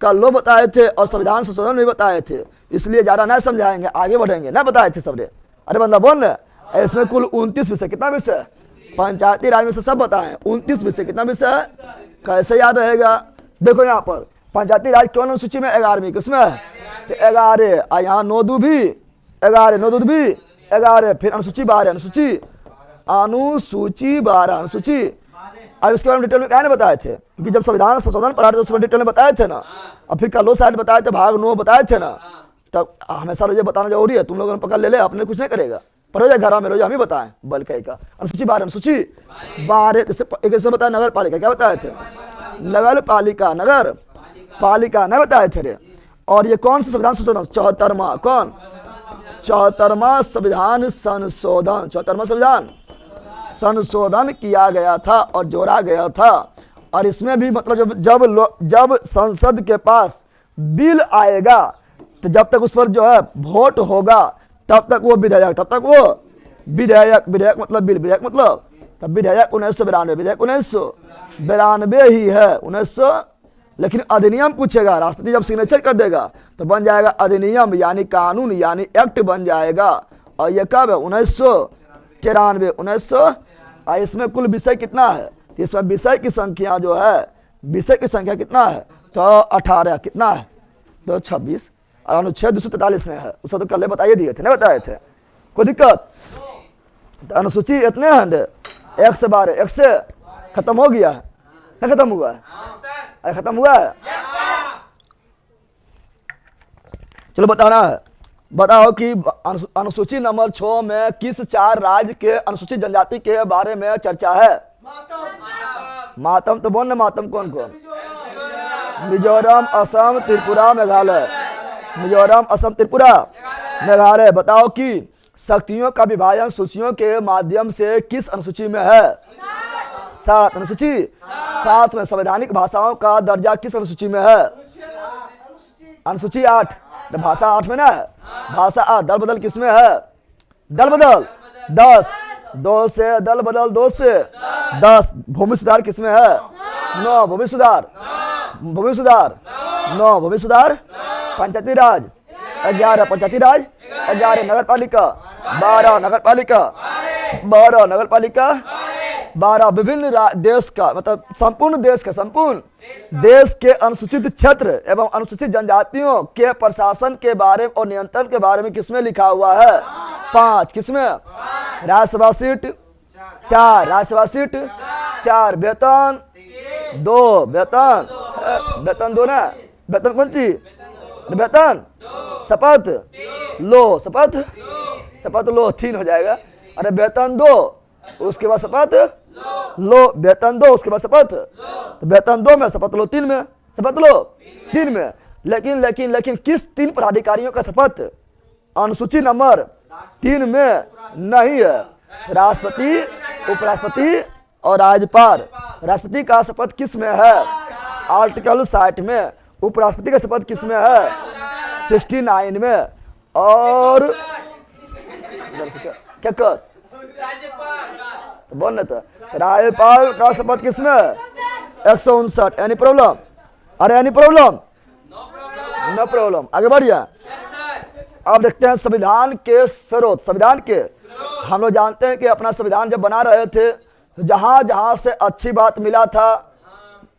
कल लो बताए थे और संविधान संशोधन भी बताए थे, इसलिए ज़्यादा नहीं समझाएंगे, आगे बढ़ेंगे। नहीं बताए थे सबने? अरे बंदा बोल रहे, इसमें कुल 29 विषय, कितना विषय? पंचायती राज में से सब बताएं, 29 विषय, कितना विषय है? कैसे याद रहेगा? देखो यहाँ पर पंचायती राज कौन अनुसूची में? 11वीं, किसमें है? तो 11, और यहाँ 9 दूध भी 11। फिर अनुसूची 12, अनुसूची 12। और उसके बारे में डिटेल में क्या नहीं बताए थे? क्योंकि जब संविधान संशोधन पढ़ा थे उसमें डिटेल में बताए थे ना। और फिर कल साइड बताए थे, भाग 9 बताए थे ना। तब हमेशा रोजे बताना जरूरी है, तुम लोगों ने पकड़ ले अपने कुछ नहीं करेगा, पर रोजा घर में रोजा हम ही बताएं बल का। अनुसूची 12, अनुसूची 12 कैसे बताया? नगर पालिका। क्या बताए थे? नगर पालिका नहीं बताए थे रे। और ये कौन सा संविधान संशोधन? 74वां। कौन? 74वां संविधान संशोधन, 74वां संविधान संशोधन किया गया था और जोड़ा गया था। और इसमें भी मतलब जब संसद के पास बिल आएगा तो जब तक उस पर जो है वोट होगा तब तक वो विधेयक, विधेयक मतलब बिल, विधेयक मतलब तब विधेयक 1992, विधेयक 1992 ही है, 1900 लेकिन अधिनियम पूछेगा, राष्ट्रपति जब सिग्नेचर कर देगा तो बन जाएगा अधिनियम, यानी कानून, यानी एक्ट बन जाएगा। और ये कब है? 1993। 1900। इसमें कुल विषय कितना है? इसमें विषय की संख्या जो है, विषय की संख्या कितना है? तो 18। कितना है? 226। और अनुच्छेद 243 में है। उसको तो कल बताइए दिए थे, नहीं बताए थे? कोई दिक्कत? तो अनुसूची इतने हैं 1 से 12, 1 से खत्म हो गया है, नहीं खत्म हुआ है? अरे खत्म हुआ है? चलो बताना है। बताओ कि अनुसूची नंबर 6 में किस 4 राज्य के अनुसूचित जनजाति के बारे में चर्चा है? मातम। तो बोल ना, मातम कौन कौन? मिजोरम, असम, त्रिपुरा, मेघालय। मिजोरम, असम, त्रिपुरा, मेघालय। बताओ कि शक्तियों का विभाजन सूचियों के माध्यम से किस अनुसूची में है? 7। अनुसूची 7 में संवैधानिक भाषाओं का दर्जा किस अनुसूची में है? अनुसूची 8। भाषा 8 में ना है? भाषा 8। दल बदल किस में है? दल बदल 10। 2 से दल बदल 2 से 10। भूमि सुधार किस में है? 9। भूमि सुधार 9। भूमि सुधार। पंचायती राज 11। पंचायती राज 11। नगर पालिका 12। नगर पालिका 12। नगर पालिका 12। विभिन्न देश का, मतलब संपूर्ण देश के अनुसूचित क्षेत्र एवं अनुसूचित जनजातियों के प्रशासन के बारे और नियंत्रण के बारे में किसमें लिखा हुआ है? 5। किसमें? राज्यसभा सीट 4। राज्यसभा सीट 4। वेतन 2। वेतन 2 ना? वेतन कौन सी? वेतन शपथ लो, शपथ लो 3 हो जाएगा। अरे वेतन 2, उसके बाद शपथ लो। वेतन 2, उसके बाद शपथ। तो वेतन 2 में, शपथ लो 3 में। शपथ लो 3 में। लेकिन किस 3 पदाधिकारियों का शपथ अनुसूची नंबर 3 में नहीं है? राष्ट्रपति, उपराष्ट्रपति और राज्यपाल। राष्ट्रपति का शपथ किस में है? आर्टिकल 60 में। उपराष्ट्रपति का शपथ किस में है? 69 में। और क्या कर तो बोल ना, तो राज्यपाल का शपथ किस में है? 159। Any problem? अरे एनी प्रॉब्लम? No problem. आगे बढ़िए। अब देखते हैं संविधान के स्रोत। संविधान के हम लोग जानते हैं कि अपना संविधान जब बना रहे थे, जहां जहां से अच्छी बात मिला था,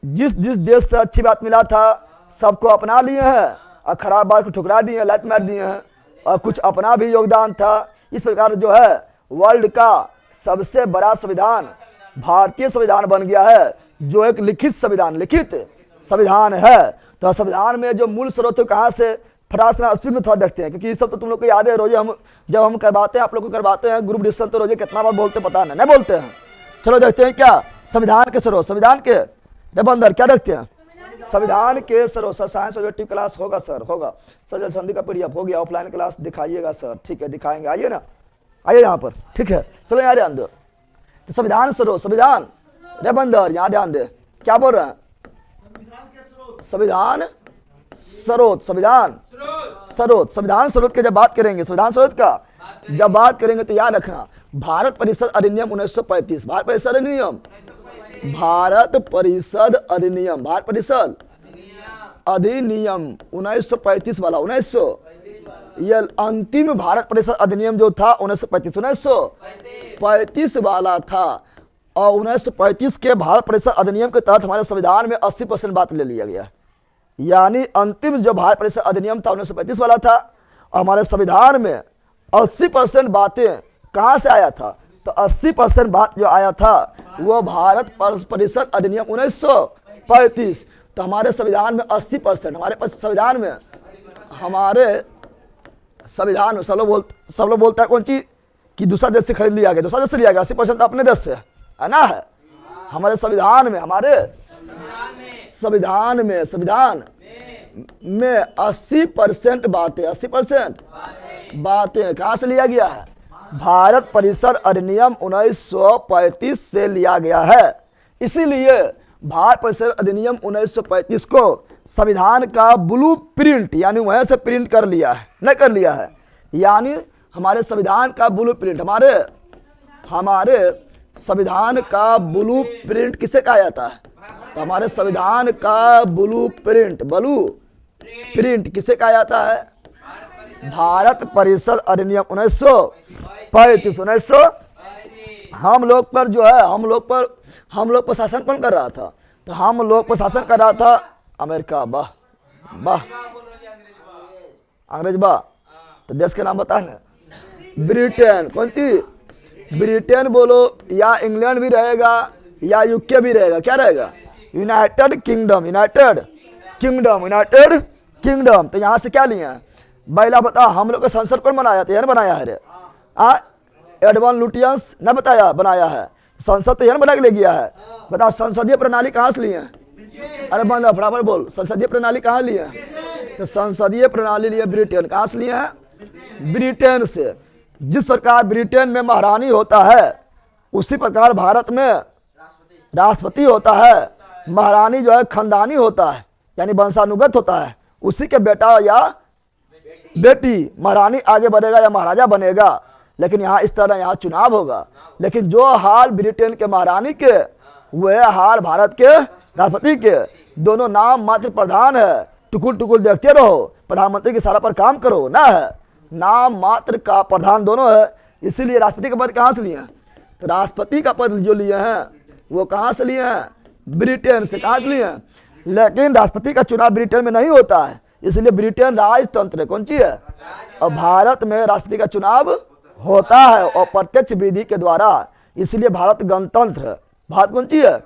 जिस देश से अच्छी बात मिला था, सबको अपना लिए हैं और खराब बात को ठुकरा दिए हैं, लात मार दिए हैं। और कुछ अपना भी योगदान था। इस प्रकार जो है वर्ल्ड का सबसे बड़ा संविधान भारतीय संविधान बन गया है, जो एक लिखित संविधान है। तो संविधान में जो मूल स्रोत कहाँ से? फटासना अस्पीड में थोड़ा देखते हैं, क्योंकि ये सब तो तुम लोग को याद है। रोजे जब हम करवाते हैं, आप लोग को करवाते हैं ग्रुप डिस्कशन, तो रोजे कितना बार बोलते पता नहीं बोलते हैं। चलो देखते हैं क्या संविधान के स्रोत। संविधान के निबंधन क्या देखते हैं? संविधान के स्रोत। सर साइंस ऑब्जेक्टिव क्लास होगा? सर होगा। सर जल संधि का पीडीएफ हो गया, ऑफलाइन क्लास दिखाइएगा सर। ठीक है, दिखाएंगे। आइए ना, आइए यहाँ पर। ठीक है, चलो यहाँ ध्यान दो। तो संविधान स्रोत, संविधान निबंधन, यहाँ ध्यान दे। क्या बोल रहे हैं? संविधान स्रोत, संविधान स्रोत के जब बात करेंगे, संविधान स्रोत का जब बात करेंगे तो याद रखना, भारत परिषद अधिनियम 1935। भारत परिषद अधिनियम 1935 वाला 1900, ये अंतिम भारत परिषद अधिनियम जो था 1935 वाला था। और 1935 के भारत परिषद अधिनियम के तहत हमारे संविधान में 80% बात ले लिया गया। यानी अंतिम जो भारत परिषद अधिनियम था 1935 वाला था, और हमारे संविधान में 80% बातें कहाँ से आया था? तो 80% बात जो आया था वो भारत परिषद अधिनियम 1935। तो हमारे संविधान में 80%, हमारे संविधान में सब लोग बोलता है कौन चीज कि दूसरा देश से खरीद लिया गया, दूसरा देश से लिया गया। 80% तो अपने देश से है ना। है हमारे संविधान में 80% बातें, 80% बातें कहाँ से लिया गया है? भारत परिषद अधिनियम 1935 से लिया गया है। इसीलिए भारत परिषद अधिनियम 1935 को संविधान का ब्लू प्रिंट, यानी वहीं से प्रिंट कर लिया है, नहीं कर लिया है। यानी हमारे संविधान का ब्लू प्रिंट, हमारे संविधान का ब्लू प्रिंट किसे कहा जाता है? तो हमारे संविधान का ब्लू प्रिंट किसे कहा जाता है? भारत परिषद अधिनियम 1935। हम लोग पर जो है हम लोग पर शासन कौन कर रहा था? तो हम लोग पर शासन कर रहा था अमेरिका। वाह वाह, अंग्रेज वाह। तो देश के नाम बता ना। ब्रिटेन, कौन सी? ब्रिटेन बोलो, या इंग्लैंड भी रहेगा या यूके भी रहेगा। क्या रहेगा? United kingdom. तो यहाँ से क्या लिए? बैला बता, हम लोग का संसद कौन बनाया था? यह बनाया है रे एडवन लुटियंस ने बनाया है। संसद तो यह बना के ले गया है। बताओ संसदीय प्रणाली कहाँ से लिए? अरे बंदा फटाफट बोल, संसदीय प्रणाली कहाँ लिए? तो संसदीय प्रणाली लिए ब्रिटेन। कहाँ से लिए हैं? ब्रिटेन से। जिस प्रकार ब्रिटेन में महारानी होता है उसी प्रकार भारत में राष्ट्रपति होता है। महारानी जो है खानदानी होता है, यानी वंशानुगत होता है। उसी के बेटा या बेटी महारानी आगे बढ़ेगा या महाराजा बनेगा। लेकिन यहाँ इस तरह यहाँ चुनाव होगा। लेकिन जो हाल ब्रिटेन के महारानी के वह हाल भारत के राष्ट्रपति के। दोनों नाम मात्र प्रधान है, टुकुल देखते रहो, प्रधानमंत्री के सारा पर काम करो ना है। नाम मात्र का प्रधान दोनों है। इसीलिए राष्ट्रपति का पद कहाँ से लिए हैं? तो राष्ट्रपति का पद जो लिए हैं वो कहाँ से लिए हैं? ब्रिटेन से। कहाँ से लिए हैं? लेकिन राष्ट्रपति का चुनाव ब्रिटेन में नहीं होता है, इसलिए ब्रिटेन राजतंत्र है। कौन सी है? और भारत में राष्ट्रपति का चुनाव होता है और प्रत्यक्ष विधि के द्वारा, इसलिए भारत गणतंत्र है। भारत कौन सी है?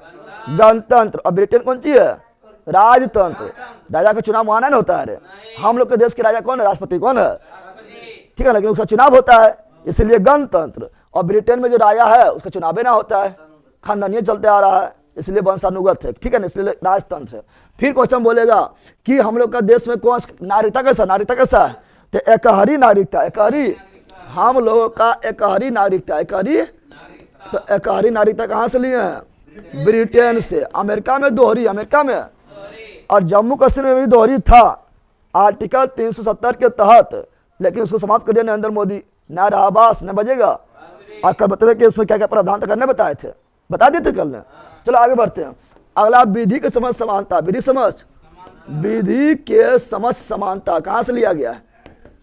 गणतंत्र। और ब्रिटेन कौन सी है? राजतंत्र। राजा का चुनाव वहां नहीं होता है। हम लोग के देश के राजा कौन है? राष्ट्रपति कौन है? ठीक है, लेकिन उसका चुनाव होता है, इसलिए गणतंत्र। और ब्रिटेन में जो राजा है उसका चुनाव ना होता है, खानदानी चलते आ रहा है, इसलिए वंशानुगत है। ठीक है ना, इसलिए राजतंत्र है। फिर क्वेश्चन बोलेगा कि हम लोग का देश में कौन नागरिकता कैसा है? तो एकहरी नागरिकता। हम लोगों का एकहरी नागरिकता। तो एकहरी नागरिकता कहाँ से लिए हैं? ब्रिटेन से। अमेरिका में दोहरी, अमेरिका में और जम्मू कश्मीर में भी दोहरी था आर्टिकल 370 के तहत, लेकिन उसको समाप्त कर दिया नरेंद्र मोदी। न रहा बास न बजेगा। और कल बताए कि उसमें क्या क्या प्रावधान करने बताए थे, बता दिए थे कल ने। चलो आगे बढ़ते हैं। अगला विधि के समझ समानता। विधि के समझ समानता कहाँ से लिया गया है?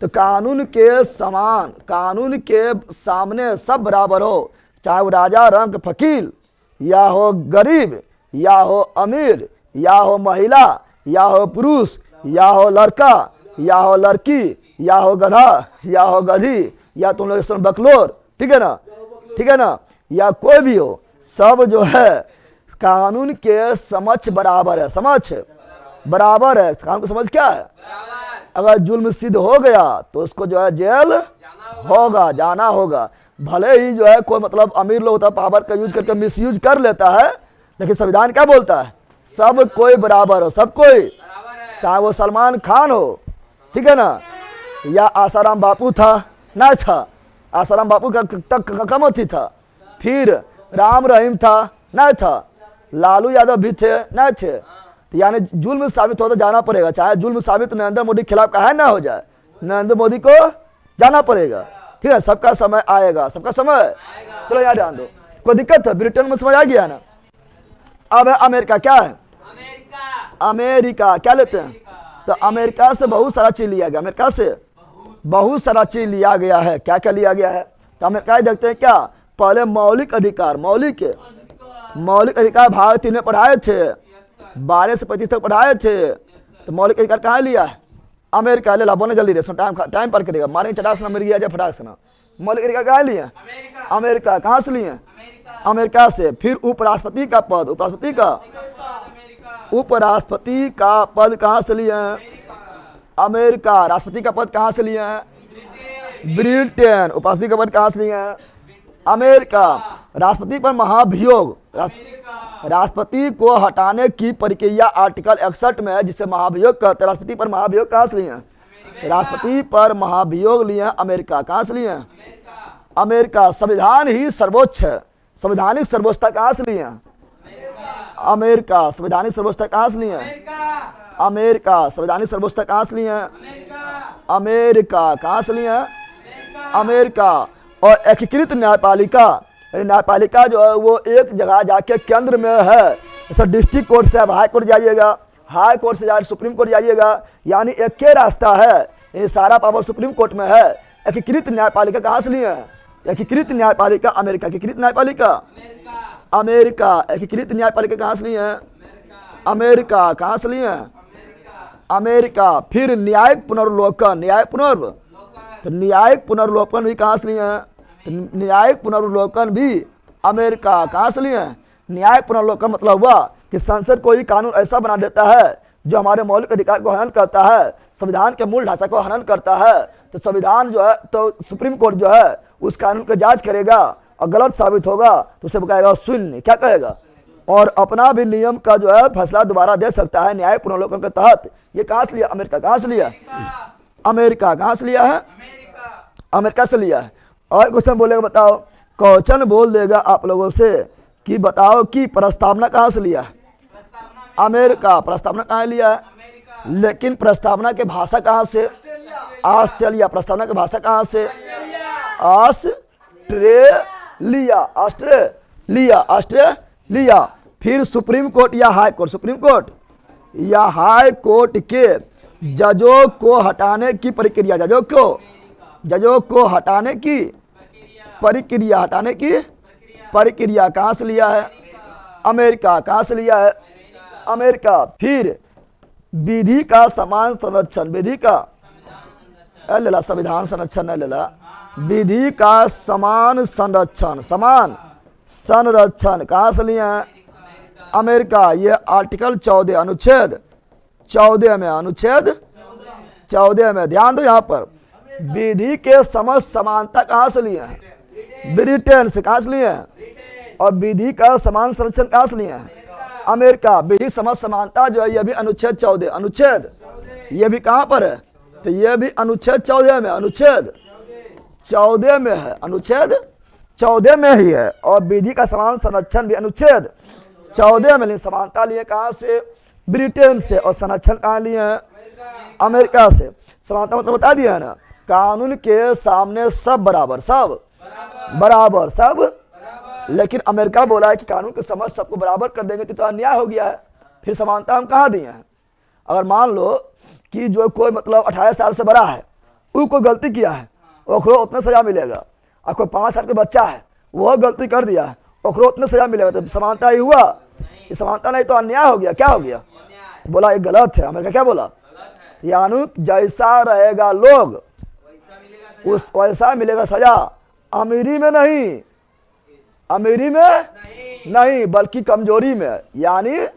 तो कानून के समान, कानून के सामने सब बराबर हो, चाहे वो राजा रंग फकीर या हो गरीब या हो अमीर या हो महिला या हो पुरुष या हो लड़का या हो लड़की या हो गधा या हो गधी या तुम लोग बकलोर। ठीक है ना, या कोई भी हो, सब जो है कानून के समक्ष बराबर है। कानून की समझ क्या है? अगर जुल्म सिद्ध हो गया तो उसको जो है जेल होगा, जाना होगा। भले ही जो है कोई मतलब अमीर लोग होता है पावर का यूज करके मिसयूज कर लेता है, लेकिन संविधान क्या बोलता है? सब कोई बराबर हो, सब कोई, चाहे वो सलमान खान हो, ठीक है ना, या आसाराम बापू था ना था, आसाराम बापू का तक कम थी था, फिर राम रहीम था ना था, लालू यादव भी थे ना थे। तो यानी जुल्म साबित हो तो जाना पड़ेगा, चाहे जुल्म साबित नरेंद्र मोदी के खिलाफ कहा ना हो जाए, नरेंद्र मोदी को जाना पड़ेगा। ठीक है, सबका समय आएगा, सबका समय। चलो यार ध्यान दो, कोई दिक्कत है? ब्रिटेन में समझ आ गया ना। अब है अमेरिका। क्या है? अमेरिका क्या लेते हैं? तो अमेरिका से बहुत सारा चीज लिया गया, अमेरिका से बहुत सारा चीज लिया गया है। क्या क्या लिया गया है? तो अमेरिका देखते हैं क्या। पहले मौलिक अधिकार, मौलिक अधिकार भाग 3 में पढ़ाए थे, 12 से 25 तक पढ़ाए थे। तो मौलिक अधिकार कहाँ लिया है? अमेरिका। ले ला बोले जल्दी, इसमें टाइम पर करेगा, मारेंगे चटाक से नंबर गया जाए फटाक से ना। मौलिक अधिकार कहाँ लिए? अमेरिका। कहाँ से लिए? अमेरिका से। फिर उपराष्ट्रपति का पद, उपराष्ट्रपति का पद कहाँ से लिए हैं? अमेरिका। राष्ट्रपति का पद कहाँ से लिए हैं? ब्रिटेन। उपराष्ट्रपति का पद कहाँ से लिए हैं? अमेरिका। राष्ट्रपति पर महाभियोग, राष्ट्रपति को हटाने की प्रक्रिया आर्टिकल 61 में है, जिसे महाभियोग कहते हैं। राष्ट्रपति पर महाभियोग कहाँ से लिए हैं? राष्ट्रपति पर महाभियोग लिए हैं अमेरिका। कहाँ से लिए हैं? अमेरिका। संविधान ही सर्वोच्च है, संवैधानिक सर्वोच्चता कहाँ से लिए हैं? अमेरिका। संवैधानिक सर्वोच्चता कहाँ से लिए हैं? अमेरिका। संवैधानिक सर्वोच्चता कहाँ से लिए हैं? अमेरिका। कहाँ से लिए हैं? अमेरिका। और एकीकृत न्यायपालिका, न्यायपालिका जो है वो एक जगह जाके केंद्र में है, जैसे डिस्ट्रिक्ट कोर्ट से अब हाई कोर्ट जाइएगा, हाई कोर्ट से जाकर सुप्रीम कोर्ट जाइएगा, यानी एक ही रास्ता है, ये सारा पावर सुप्रीम कोर्ट में है। एकीकृत न्यायपालिका कहाँ से लिए हैं? एकीकृत न्यायपालिका अमेरिका, एकीकृत न्यायपालिका अमेरिका, एकीकृत न्यायपालिका कहाँ से लिए हैं? अमेरिका, कहाँ से लिए हैं? अमेरिका। फिर न्यायिक पुनर्वलोकन, तो न्यायिक पुनर्वलोकन भी कहाँ से लिए हैं? तो न्यायिक पुनर्वलोकन भी अमेरिका, कहाँ से लिए हैं? न्यायिक पुनर्वलोकन मतलब हुआ कि संसद कोई कानून ऐसा बना देता है जो हमारे मौलिक अधिकार को हनन करता है, संविधान के मूल ढांचा को हनन करता है, तो संविधान जो है, तो सुप्रीम कोर्ट जो है उस कानून का जांच करेगा और गलत साबित होगा तो उसे कहेगा शून्य, क्या कहेगा, और अपना भी नियम का जो है फैसला दोबारा दे सकता है न्यायिक पुनर्वलोकन के तहत। ये कहाँ से लिया? अमेरिका। कहाँ से लिया? अमेरिका। कहाँ से लिया है? अमेरिका से लिया है। और क्वेश्चन बोलेगा, बताओ, क्वेश्चन बोल देगा आप लोगों से कि बताओ कि प्रस्तावना कहाँ से लिया है? अमेरिका। प्रस्तावना कहाँ लिया है? लेकिन प्रस्तावना के भाषा कहाँ से? ऑस्ट्रेलिया। प्रस्तावना की भाषा कहाँ से? Australia, Australia, Australia. फिर सुप्रीम कोर्ट या हाई कोर्ट, सुप्रीम कोर्ट या हाई कोर्ट के जजों को हटाने की प्रक्रिया, जजों को हटाने की प्रक्रिया, हटाने की प्रक्रिया कहाँ से लिया है? अमेरिका। कहाँ से लिया है? अमेरिका। फिर विधि का समान संरक्षण, विधि का लेला, संविधान संरक्षण नहीं लेला, विधि का समान संरक्षण, समान संरक्षण कहाँ से लिए हैं? अमेरिका। ये आर्टिकल 14 अनुच्छेद 14 में, अनुच्छेद 14 में, ध्यान दो यहाँ पर, विधि के समस्त समानता कहाँ से लिए हैं? ब्रिटेन से। कहाँ से लिए हैं? और विधि का समान संरक्षण कहाँ से लिए हैं? अमेरिका। विधि समस्त समानता जो है ये भी अनुच्छेद 14, अनुच्छेद ये भी कहाँ पर है? तो ये भी अनुच्छेद 14 में, अनुच्छेद 14 में है, अनुच्छेद 14 में ही है। और विधि का समान संरक्षण भी अनुच्छेद 14 में, समानता लिए कहाँ से? ब्रिटेन से। और संरक्षण कहाँ लिए हैं? अमेरिका से। समानता मतलब बता दिया है ना, कानून के सामने सब बराबर, सब बराबर, सब। लेकिन अमेरिका बोला है कि कानून के समझ सबको बराबर कर देंगे तो अन्याय हो गया है, फिर समानता हम कहाँ दिए हैं? अगर मान लो कि जो कोई मतलब 18 साल से बड़ा है, वो कोई गलती किया है, ओकरो उतना सजा मिलेगा। और कोई 5 साल का बच्चा है, वह गलती कर दिया है, ओकरो उतना सजा मिलेगा, तो समानता ही हुआ? ये समानता नहीं तो अन्याय हो गया। क्या हो गया? बोला ये गलत है। अमेरिका क्या बोला? यानी जैसा रहेगा लोग उस वैसा मिलेगा सजा। अमीरी में नहीं, अमीरी में नहीं, बल्कि कमजोरी में, यानी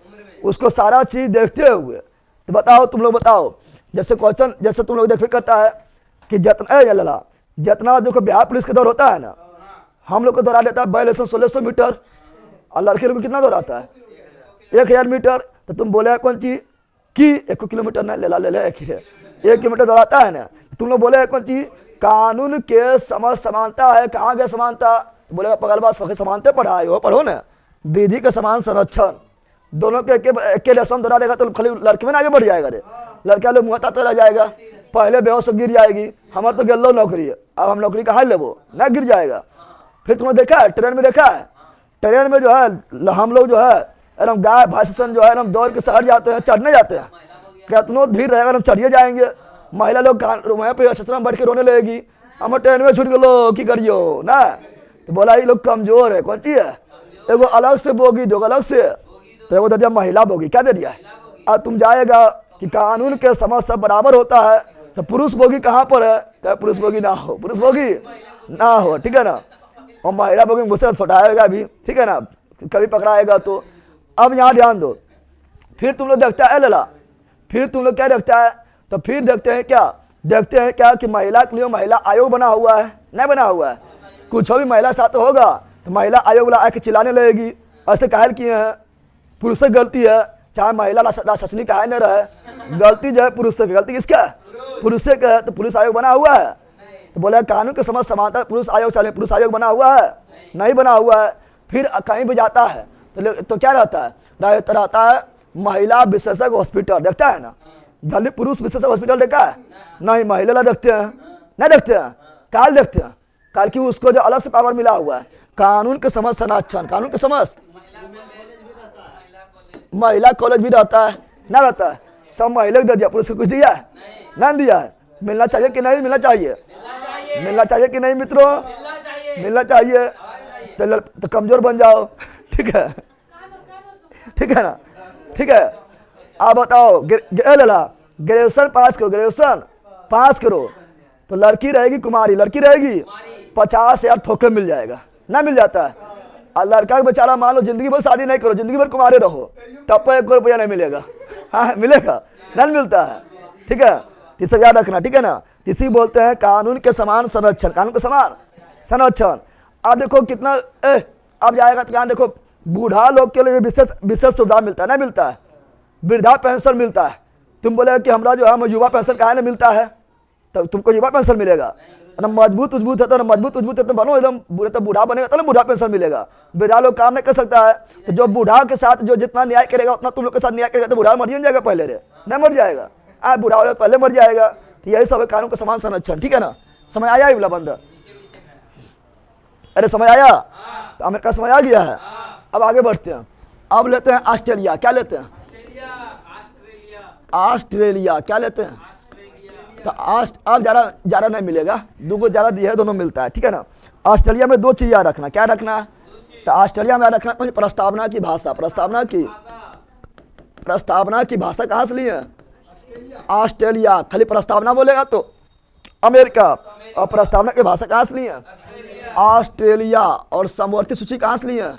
उसको सारा चीज देखते हुए। तो बताओ, तुम लोग बताओ, जैसे क्वेश्चन, जैसे तुम लोग देखो करता है कि जितना देखो बिहार पुलिस का दौर होता है ना, हम लोग को दौड़ा देता है 1600 मीटर, और लड़के लोग को कितना दौड़ाता है? 1000 मीटर। तो तुम बोले कौन चीज कि 1 किलोमीटर नहीं, ले 1 किलोमीटर दौड़ाता है ना, तुम लोग बोले कौन चीज? कानून के समझ समानता है। कहाँ गए समानता? तो बोलेगा पगल बात, सबके समानते पढ़ा है, वो पढ़ो ना, विधि का समान संरक्षण। दोनों के एक लेसन दौड़ा देगा तो खाली लड़के में ना आगे बढ़ जाएगा रे, लड़का लोग मुँह ताते रह जाएगा, पहले बेहोश गिर जाएगी। हमारे तो गेलो नौकरी है, अब हम नौकरी कहाँ लेवो, ना गिर जाएगा। फिर तुमने देखा है ट्रेन में, देखा है ट्रेन में जो है हम लोग जो है एकदम गाय भाषण जो है एकदम दौड़ के शहर जाते हैं, चढ़ने जाते हैं, कितनों भीड़ रहेगा हम चढ़िए जाएंगे। महिला लोग वहाँ पे स्टेशन में बैठ के रोने लगेगी, हम ट्रेन में छूट गलो की करियो ना। तो बोला ये लोग कमजोर है। कौन चीज है? एगो अलग से बोगी, दो अलग से, तो एगो दर्जा महिला बोगी। क्या दे दिया है? अब तुम जाएगा कि कानून के समझ सब बराबर होता है, तो पुरुष बोगी कहाँ पर है? क्या पुरुष बोगी ना हो, पुरुष बोगी ना हो, ठीक है ना। और महिला बोगी मुझसे छुटाएगा भी, ठीक है ना, कभी पकड़ाएगा तो। अब यहाँ ध्यान दो, फिर तुम लोग देखता है लला, फिर तुम लोग क्या देखता है? तो फिर देखते हैं क्या कि महिला के लिए महिला आयोग बना हुआ है, नहीं बना हुआ है? कुछ भी महिला साथ होगा तो महिला आयोग वाला आके चिल्लाने लगेगी, ऐसे काहे किए हैं, पुरुष से गलती है, चाहे महिला राशनी काहे न रहे, गलती जो है पुरुष से, गलती किसका है? पुरुष से का है। तो पुलिस आयोग बना हुआ है, तो बोला कानून के समझ समानता, पुरुष आयोग चले, पुरुष आयोग बना हुआ है? नहीं बना हुआ है। फिर कहीं भी जाता है तो क्या रहता है? रहता है महिला विशेषज्ञ हॉस्पिटल, देखता है ना, जल्दी पुरुष विशेषज्ञ हॉस्पिटल देखा है? नहीं, महिला देखते हैं, नहीं देखते हैं। काल देखते हैं, काल की उसको जो अलग से पावर मिला हुआ है, कानून के समझ संरक्षण, कानून के समझ महिला कॉलेज भी रहता है ना रहता है, सब महिला को दे दिया, पुरुष को कुछ दिया है ना दिया है। मिलना चाहिए कि नहीं मिलना चाहिए, मिलना चाहिए कि नहीं मित्रों, मिलना चाहिए। तो कमजोर बन जाओ, ठीक है, ठीक है ना, ठीक है। आप बताओ ग्रेजुएशन पास करो, ग्रेजुएशन पास करो तो लड़की रहेगी कुमारी, लड़की रहेगी 50,000 थोके मिल जाएगा ना, मिल जाता है। और लड़का बेचारा मान लो जिंदगी भर शादी नहीं करो, जिंदगी भर कुमारे रहो, तब पर 1 रुपया नहीं मिलेगा। हाँ मिलेगा, नहीं मिलता है, ठीक है। इसे याद रखना, ठीक है ना। इसी बोलते हैं कानून के समान संरक्षण, कानून के समान संरक्षण। अब देखो कितना अब जाएगा तो यहाँ देखो, बूढ़ा लोग के लिए विशेष विशेष सुविधा मिलता है ना, मिलता है, वृद्धा पेंशन मिलता है। तुम बोले कि हमरा जो है युवा पेंशन काहे ना मिलता है, तो तुमको युवा पेंशन मिलेगा ना। मजबूत उजबूत है तो मजबूत उजबूत है तो बनो एकदम, तो बूढ़ा बनेगा तो ना बूढ़ा पेंशन मिलेगा। वृद्धा लोग काम नहीं कर सकता है, तो जो बूढ़ा के साथ जो जितना न्याय करेगा उतना तुम लोग के साथ न्याय करेगा, तो बूढ़ा मर ही जाएगा पहले रे, नहीं मर जाएगा, बूढ़ा वाले पहले मर जाएगा। तो यही सब है कानून का समान संरक्षण, ठीक है ना। समय आया बोला बंद, अरे समय आया, तो अमेरिका समय आ गया है। अब आगे बढ़ते हैं, अब लेते हैं ऑस्ट्रेलिया, क्या लेते हैं, ऑस्ट्रेलिया क्या लेते हैं। तो अब ज़्यादा नहीं मिलेगा, 2 को ज़्यादा दिया है, दोनों मिलता है, ठीक है ना। ऑस्ट्रेलिया में 2 चीज़ याद रखना, क्या रखना, तो ऑस्ट्रेलिया में याद रखना प्रस्तावना की भाषा, प्रस्तावना की भाषा कहाँ से ली है, ऑस्ट्रेलिया। खाली प्रस्तावना बोलेगा तो अमेरिका, और प्रस्तावना की भाषा कहाँ से ली है, ऑस्ट्रेलिया। और समवर्ती सूची कहाँ से ली है,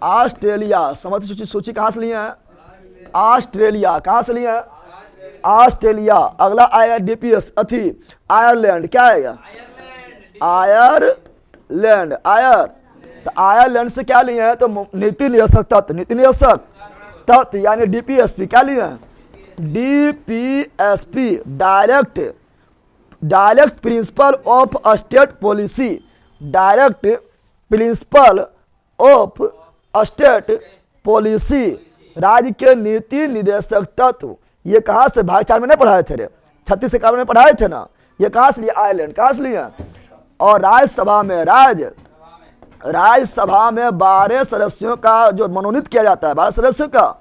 ऑस्ट्रेलिया। समवर्ती सूची कहाँ से ली है, ऑस्ट्रेलिया। कहाँ से ली है, ऑस्ट्रेलिया। अगला आएगा डीपीएस आयरलैंड, क्या आएगा, आयरलैंड, तो आयरलैंड से क्या लिए हैं, तो नीति नियंत्रक तत्व, नीति नियंत्रक तत्व यानी डीपीएसपी। क्या लिए हैं, DPSP, direct principle of state policy, direct principle of state policy, राज्य के नीति निर्देशक तत्व। ये कहाँ से भाग 4 में नहीं पढ़ाए थे रे, 36 एकावन में पढ़ाए थे ना। ये कहाँ से लिए, आयरलैंड, कहाँ से लिए। और राज्यसभा में 12 सदस्यों का जो मनोनीत किया जाता है, 12 सदस्यों का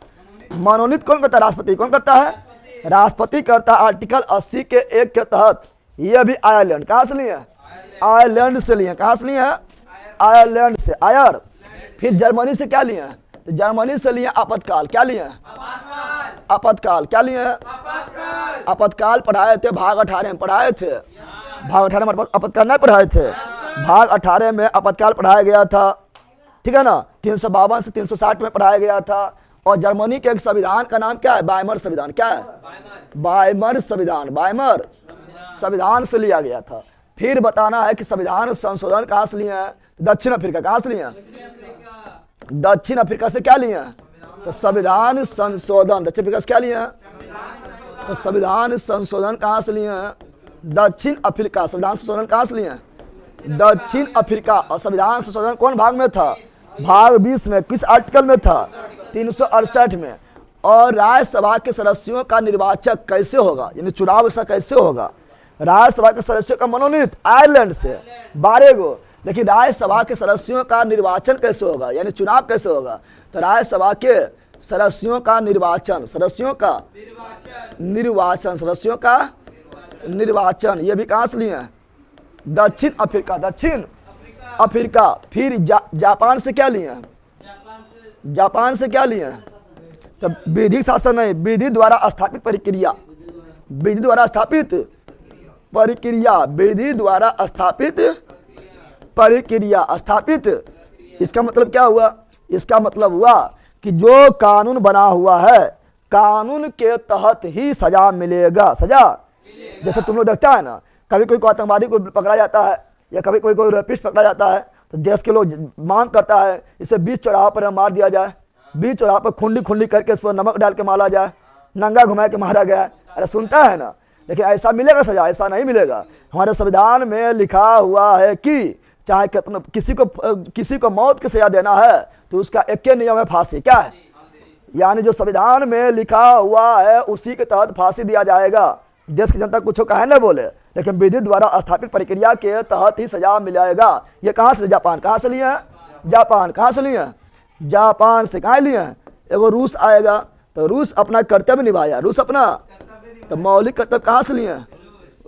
मनोनीत कौन करता है, राष्ट्रपति। कौन करता है, राष्ट्रपति करता है, आर्टिकल 80 के 1 के तहत। ये भी आयरलैंड, कहाँ से लिए, आयरलैंड से लिए, कहाँ से लिए, आयरलैंड से, आयर। फिर जर्मनी से क्या लिए, तो जर्मनी से लिए आपातकाल, क्या लिए, आपातकाल, क्या लिए, आपातकाल पढ़ाए थे, भाग 18 में पढ़ाए थे, भाग 18 में आपातकाल नहीं पढ़ाए थे, भाग 18 में आपातकाल पढ़ाया गया था, ठीक है ना। 352 से 360 में पढ़ाया गया था। और जर्मनी के एक संविधान का नाम क्या है, वाइमर संविधान, क्या है, वाइमर संविधान, वाइमर संविधान से लिया गया था। फिर बताना है कि संविधान संशोधन कहाँ से लिए हैं, दक्षिण अफ्रीका, कहाँ से लिए हैं, दक्षिण अफ्रीका से क्या लिए हैं, तो संविधान संशोधन, दक्षिण अफ्रीका से क्या लिए हैं, तो संविधान संशोधन कहाँ से लिए हैं, दक्षिण अफ्रीका। संविधान संशोधन कहाँ से लिए हैं, दक्षिण अफ्रीका। और संविधान संशोधन कौन भाग में था, भाग 20 में, किस आर्टिकल में था, 368 में। और राज्यसभा के सदस्यों का निर्वाचन कैसे होगा, यानी चुनाव ऐसा कैसे होगा, राज्यसभा के सदस्यों का मनोनीत आयरलैंड से 12 गो। लेकिन राज्यसभा के सदस्यों का निर्वाचन कैसे होगा, यानी चुनाव कैसे होगा, तो राज्यसभा के सदस्यों का निर्वाचन, सदस्यों का निर्वाचन, ये भी कहाँ से लिए हैं, दक्षिण अफ्रीका, दक्षिण अफ्रीका। फिर जापान से क्या लिए हैं, जापान से क्या लिए हैं, तो विधिक शासन नहीं, विधि द्वारा स्थापित प्रक्रिया, विधि द्वारा स्थापित प्रक्रिया, विधि द्वारा स्थापित प्रक्रिया, स्थापित। इसका मतलब क्या हुआ, इसका मतलब हुआ कि जो कानून बना हुआ है, कानून के तहत ही सजा मिलेगा, सजा। जैसे तुम लोग देखता है ना, कभी कोई आतंकवादी को पकड़ा जाता है, या कभी कोई रेपिस्ट पकड़ा जाता है, तो देश के लोग मांग करता है इसे बीच चौराहा पर मार दिया जाए, बीच चौराहा पर खुंडी करके इस पर नमक डाल के मारा जाए, नंगा घुमा के मारा गया। अरे सुनता है ना, लेकिन ऐसा मिलेगा सजा, ऐसा नहीं मिलेगा। हमारे संविधान में लिखा हुआ है कि चाहे कितना किसी को मौत की सजा देना है तो उसका एक ही नियम है, फांसी। क्या है, यानी जो संविधान में लिखा हुआ है उसी के तहत फांसी दिया जाएगा। देश की जनता कुछ कहे न बोले, लेकिन विधि द्वारा स्थापित प्रक्रिया के तहत ही सजा मिलेगा। ये कहाँ से, जापान, कहाँ से लिए हैं, जापान, कहाँ से लिए हैं, जापान से कहाँ लिए हैं, एगो रूस आएगा तो रूस अपना कर्तव्य निभाया, रूस अपना, तो मौलिक कर्तव्य कहाँ से लिए?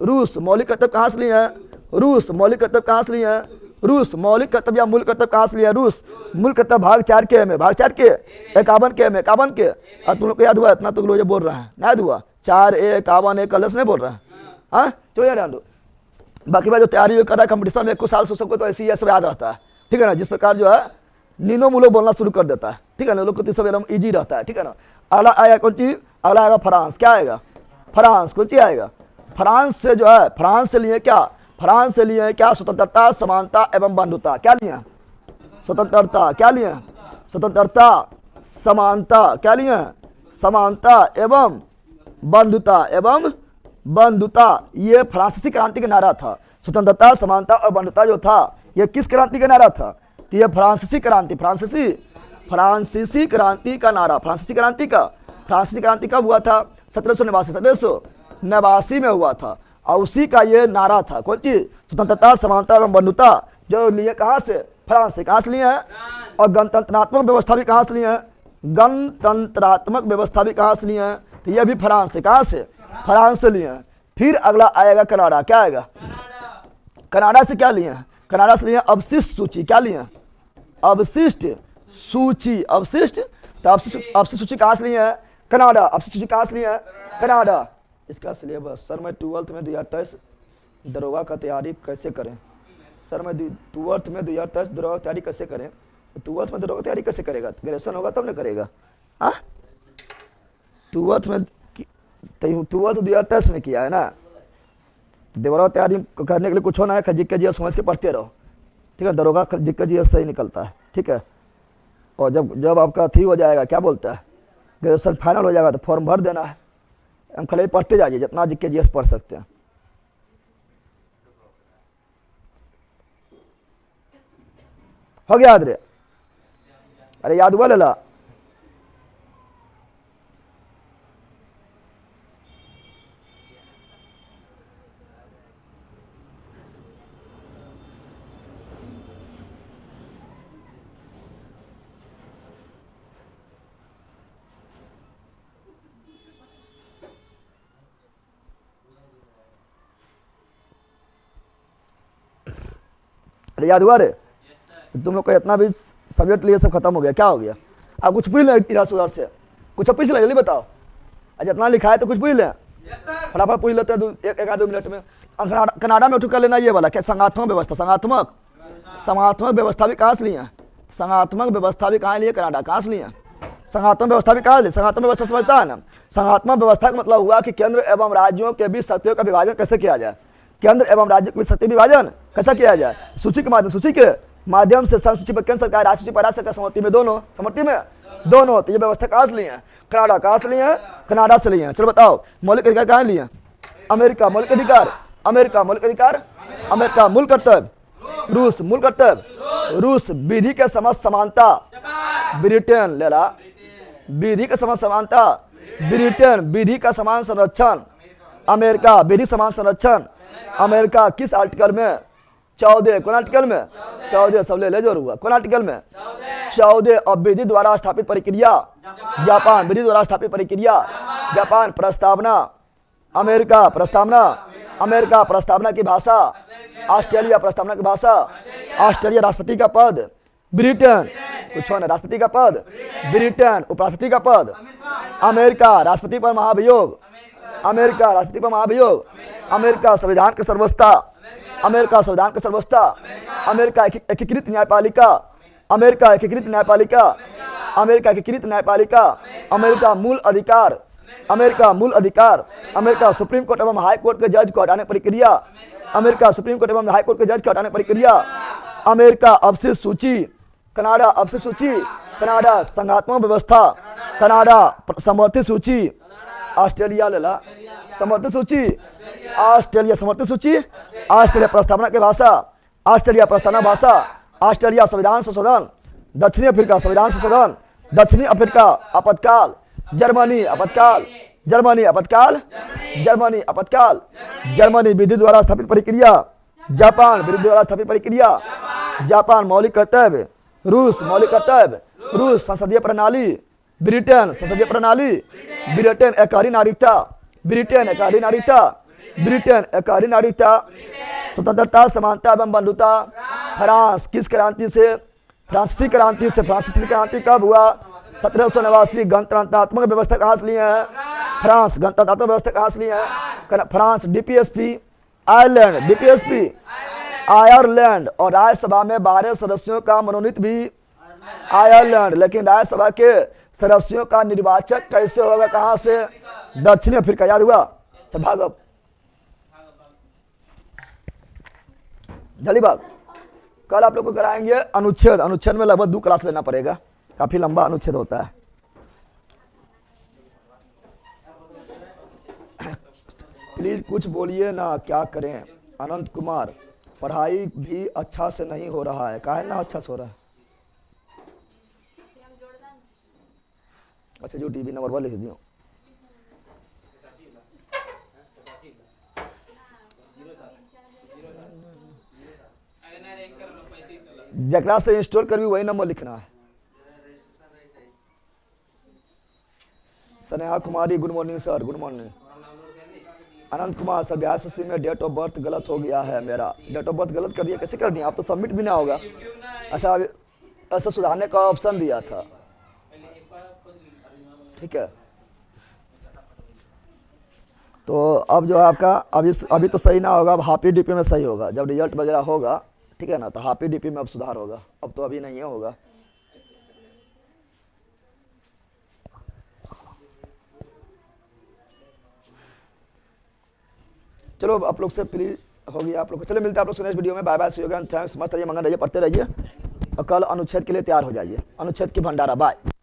रूस मौलिक कर्तव्य कहाँ से लिए? रूस मौलिक कर्तव्य कहाँ से लिए? रूस मौलिक कर्तव्य या मूल कर्तव्य कहाँ से लिया? रूस मूल कर्तव्य भाग 4 के में, भाग 4 के 51 के में, 51 के। और तुम लोग को याद हुआ? इतना तुम लोग जो बोल रहा है ना, याद हुआ? 4 51 एक कलश नहीं बोल रहा है। हाँ चलो यार दो। बाकी बात जो तैयारी कर रहा है कंपटीशन में, कुछ साल से सबको तो ऐसे ही सब याद रहता है, ठीक है ना। जिस प्रकार जो है नीनो मुलो बोलना शुरू कर देता है, ठीक है ना, लोग को तो सब एकदम ईजी रहता है, ठीक है ना। अगला आएगा कौन चीज? अगला आएगा फ्रांस। क्या आएगा? फ्रांस। कौन चीज आएगा? फ्रांस से जो है, फ्रांस से लिए क्या? फ्रांस से लिए क्या? स्वतंत्रता, समानता एवं बंधुता। क्या लिए? स्वतंत्रता। क्या लिए? स्वतंत्रता, समानता। क्या लिए? समानता एवं बंधुता, एवं बंधुता। ये फ्रांसीसी क्रांति का नारा था। स्वतंत्रता, समानता और बंधुता जो था, ये किस क्रांति का नारा था? तो ये फ्रांसीसी क्रांति, फ्रांसीसी क्रांति का नारा। फ्रांसीसी क्रांति कब हुआ था? 1789 में हुआ था। और उसी का ये नारा था। कौन चीज? स्वतंत्रता, समानता एवं बंधुता। जो लिए कहाँ से? फ्रांस से। कहाँ से लिए हैं? और गणतंत्रात्मक व्यवस्था भी कहाँ से लिए हैं? गणतंत्रात्मक व्यवस्था भी कहाँ से लिए हैं? तो ये भी फ्रांस से। कहाँ से? फ्रांस से लिए हैं। फिर अगला आएगा कनाडा। क्या आएगा? कनाडा से क्या लिए हैं? कनाडा से लिए अवशिष्ट सूची। क्या लिए? अवशिष्ट सूची। अवशिष्ट, तो अवशिष्ट सूची कहाँ से लिए हैं? कनाडा। अवशिष्ट सूची कहाँ से लिए हैं? कनाडा। इसका सिलेबस सर मैं 12th में 2023 दरोगा का तैयारी कैसे करें? सर मैं 12th में 2023 दरोगा तैयारी कैसे करें? 12th में दरोगा तैयारी कैसे करेगा? ग्रेजुएशन होगा तब ना करेगा। हाँ 12th में 2023 में किया है ना, तो दरोगा तैयारी करने के लिए कुछ होना है, खजीक का जीएस समझ के पढ़ते रहो, ठीक है। दरोगा खजीक का जीएस सही निकलता है, ठीक है। और जब आपका थी हो जाएगा, क्या बोलता है, ग्रेजुएशन फाइनल हो जाएगा तो फॉर्म भर देना है। हम खाली पढ़ते जाइए जितना जीके जीएस पढ़ सकते हैं। हो गया याद रे? अरे याद हुआ लेला? अरे याद हुआ रे? तो तुम लोग का इतना भी सब्जेक्ट लिए सब खत्म हो गया। क्या हो गया? आप कुछ पूछ लें इधर से उधर से, कुछ पूछ लें, जल्दी बताओ। अच्छा इतना लिखा है तो कुछ पूछ लें, फटाफट पूछ लेते हैं एक आध 2 मिनट में। कनाडा में उठ कर लेना ये वाला क्या? संघात्मक व्यवस्था। संघात्मक व्यवस्था भी कहाँ से लिए? संघात्मक व्यवस्था भी कहाँ लिए? कनाडा। कहाँ से लिए? संघात्मक व्यवस्था भी कहाँ लिए? संघात्मक व्यवस्था समझता है ना? संघात्मक व्यवस्था का मतलब हुआ कि केंद्र एवं राज्यों के बीच शक्तियों का विभाजन कैसे किया जाए। केंद्र एवं राज्य के बीच शक्ति विभाजन कैसा किया जाए? सूची के माध्यम से सूची पर केंद्र सरकार, राज्य सूची पर राज्य सरकार, सहमति में दोनों। तो ये व्यवस्था कहाँ से लिए हैं? कनाडा। कहाँ से लिए हैं? कनाडा से लिए हैं। चलो बताओ, मौलिक अधिकार कहाँ लिए? अमेरिका। मौलिक अधिकार अमेरिका। मौलिक अधिकार अमेरिका। मूल कर्तव्य रूस। मूल कर्तव्य रूस। विधि के समझ समानता ब्रिटेन। ले ला। विधि के समझ समानता ब्रिटेन। विधि का समान संरक्षण अमेरिका। विधि समान संरक्षण अमेरिका। किस आर्टिकल में? 14। कौन आर्टिकल में? 14। सब ले जोर हुआ। कौन आर्टिकल में? 14। और विधि द्वारा स्थापित प्रक्रिया जापान। विधि द्वारा स्थापित प्रक्रिया जापान। प्रस्तावना अमेरिका। प्रस्तावना अमेरिका। प्रस्तावना की भाषा ऑस्ट्रेलिया। प्रस्तावना की भाषा ऑस्ट्रेलिया। राष्ट्रपति का पद ब्रिटेन। कुछ ना, राष्ट्रपति का पद ब्रिटेन। उपराष्ट्रपति का पद अमेरिका। राष्ट्रपति पर महाभियोग अमेरिका। राष्ट्रपति पर महाभियोग अमेरिका। संविधान की सर्वोच्चता अमेरिका। संविधान की सर्वोच्चता अमेरिका। एकीकृत न्यायपालिका अमेरिका। एकीकृत न्यायपालिका अमेरिका। एकीकृत न्यायपालिका अमेरिका। मूल अधिकार अमेरिका। मूल अधिकार अमेरिका। सुप्रीम कोर्ट एवं हाई कोर्ट के जज को हटाने प्रक्रिया अमेरिका। सुप्रीम कोर्ट एवं हाई कोर्ट के जज को हटाने प्रक्रिया अमेरिका। अवशिष्ट सूची कनाडा। अवशिष्ट सूची कनाडा। संघात्मक व्यवस्था कनाडा। समर्थित सूची ऑस्ट्रेलिया। लेला। समर्थित सूची ऑस्ट्रेलिया। समर्थित सूची ऑस्ट्रेलिया। प्रस्तावना की भाषा ऑस्ट्रेलिया। प्रस्तावना भाषा ऑस्ट्रेलिया। संविधान संशोधन दक्षिणी अफ्रीका। संविधान संशोधन दक्षिणी अफ्रीका। आपातकाल जर्मनी। आपातकाल जर्मनी। आपातकाल जर्मनी। आपातकाल जर्मनी। विधि द्वारा स्थापित प्रक्रिया जापान। विधि द्वारा स्थापित प्रक्रिया जापान। मौलिक कर्तव्य रूस। मौलिक कर्तव्य रूस। संसदीय प्रणाली ब्रिटेन संसदीय प्रणाली, ब्रिटेन एकाधिकार नागरिकता, ब्रिटेन एकाधिकार नागरिकता, ब्रिटेन एकाधिकार नागरिकता, स्वतंत्रता समानता एवं बंधुता। फ्रांस किस क्रांति से? फ्रांसीसी क्रांति से। फ्रांसीसी क्रांति कब हुआ? 1789। गणतंत्रात्मक व्यवस्था कहाँ से लिए हैं? फ्रांस। गणतंत्रात्मक व्यवस्था कहाँ से लिए हैं? France. DPSP Ireland, DPSP Ireland. और राज्यसभा में 12 सदस्यों का मनोनीत भी आयरलैंड। लेकिन राज्यसभा के सदस्यों का निर्वाचक कैसे होगा? कहाँ से? दक्षिण अफ्रीका। याद हुआ? भागो जल्दी भाग। कल आप लोग को कराएंगे अनुच्छेद। अनुच्छेद में लगभग 2 क्लास लेना पड़ेगा, काफी लंबा अनुच्छेद होता है। प्लीज कुछ बोलिए ना, क्या करें? अनंत कुमार, पढ़ाई भी अच्छा से नहीं हो रहा है। काहे ना अच्छा से हो रहा है? अच्छा जो टीवी नंबर 1 लिख दियो। जकरा से इंस्टॉल करबी वही नंबर लिखना है। Sneha Kumari, good morning sir. Good morning. Anant Kumar sir, Bihar SSC में डेट ऑफ बर्थ गलत हो गया है मेरा। डेट ऑफ बर्थ गलत कर दिया? कैसे कर दिया? आप तो सबमिट भी ना होगा। अच्छा ऐसा सुधारने का ऑप्शन दिया था, ठीक है। तो अब जो है आपका अभी तो सही ना होगा, अब हाफी डीपी में सही होगा जब रिजल्ट वगैरह होगा, ठीक है ना। तो हाफी डीपी में अब सुधार होगा, अब तो अभी नहीं होगा। चलो आप लोग से प्लीज हो गया आप लोग को। चलिए मिलते हैं आप लोग से नेक्स्ट वीडियो में। Bye bye, see you again. Thanks. मस्त रहिए, मंगन रहिए, पढ़ते रहिए और कल अनुच्छेद के लिए तैयार हो जाइए। अनुच्छेद की भंडारा। बाय।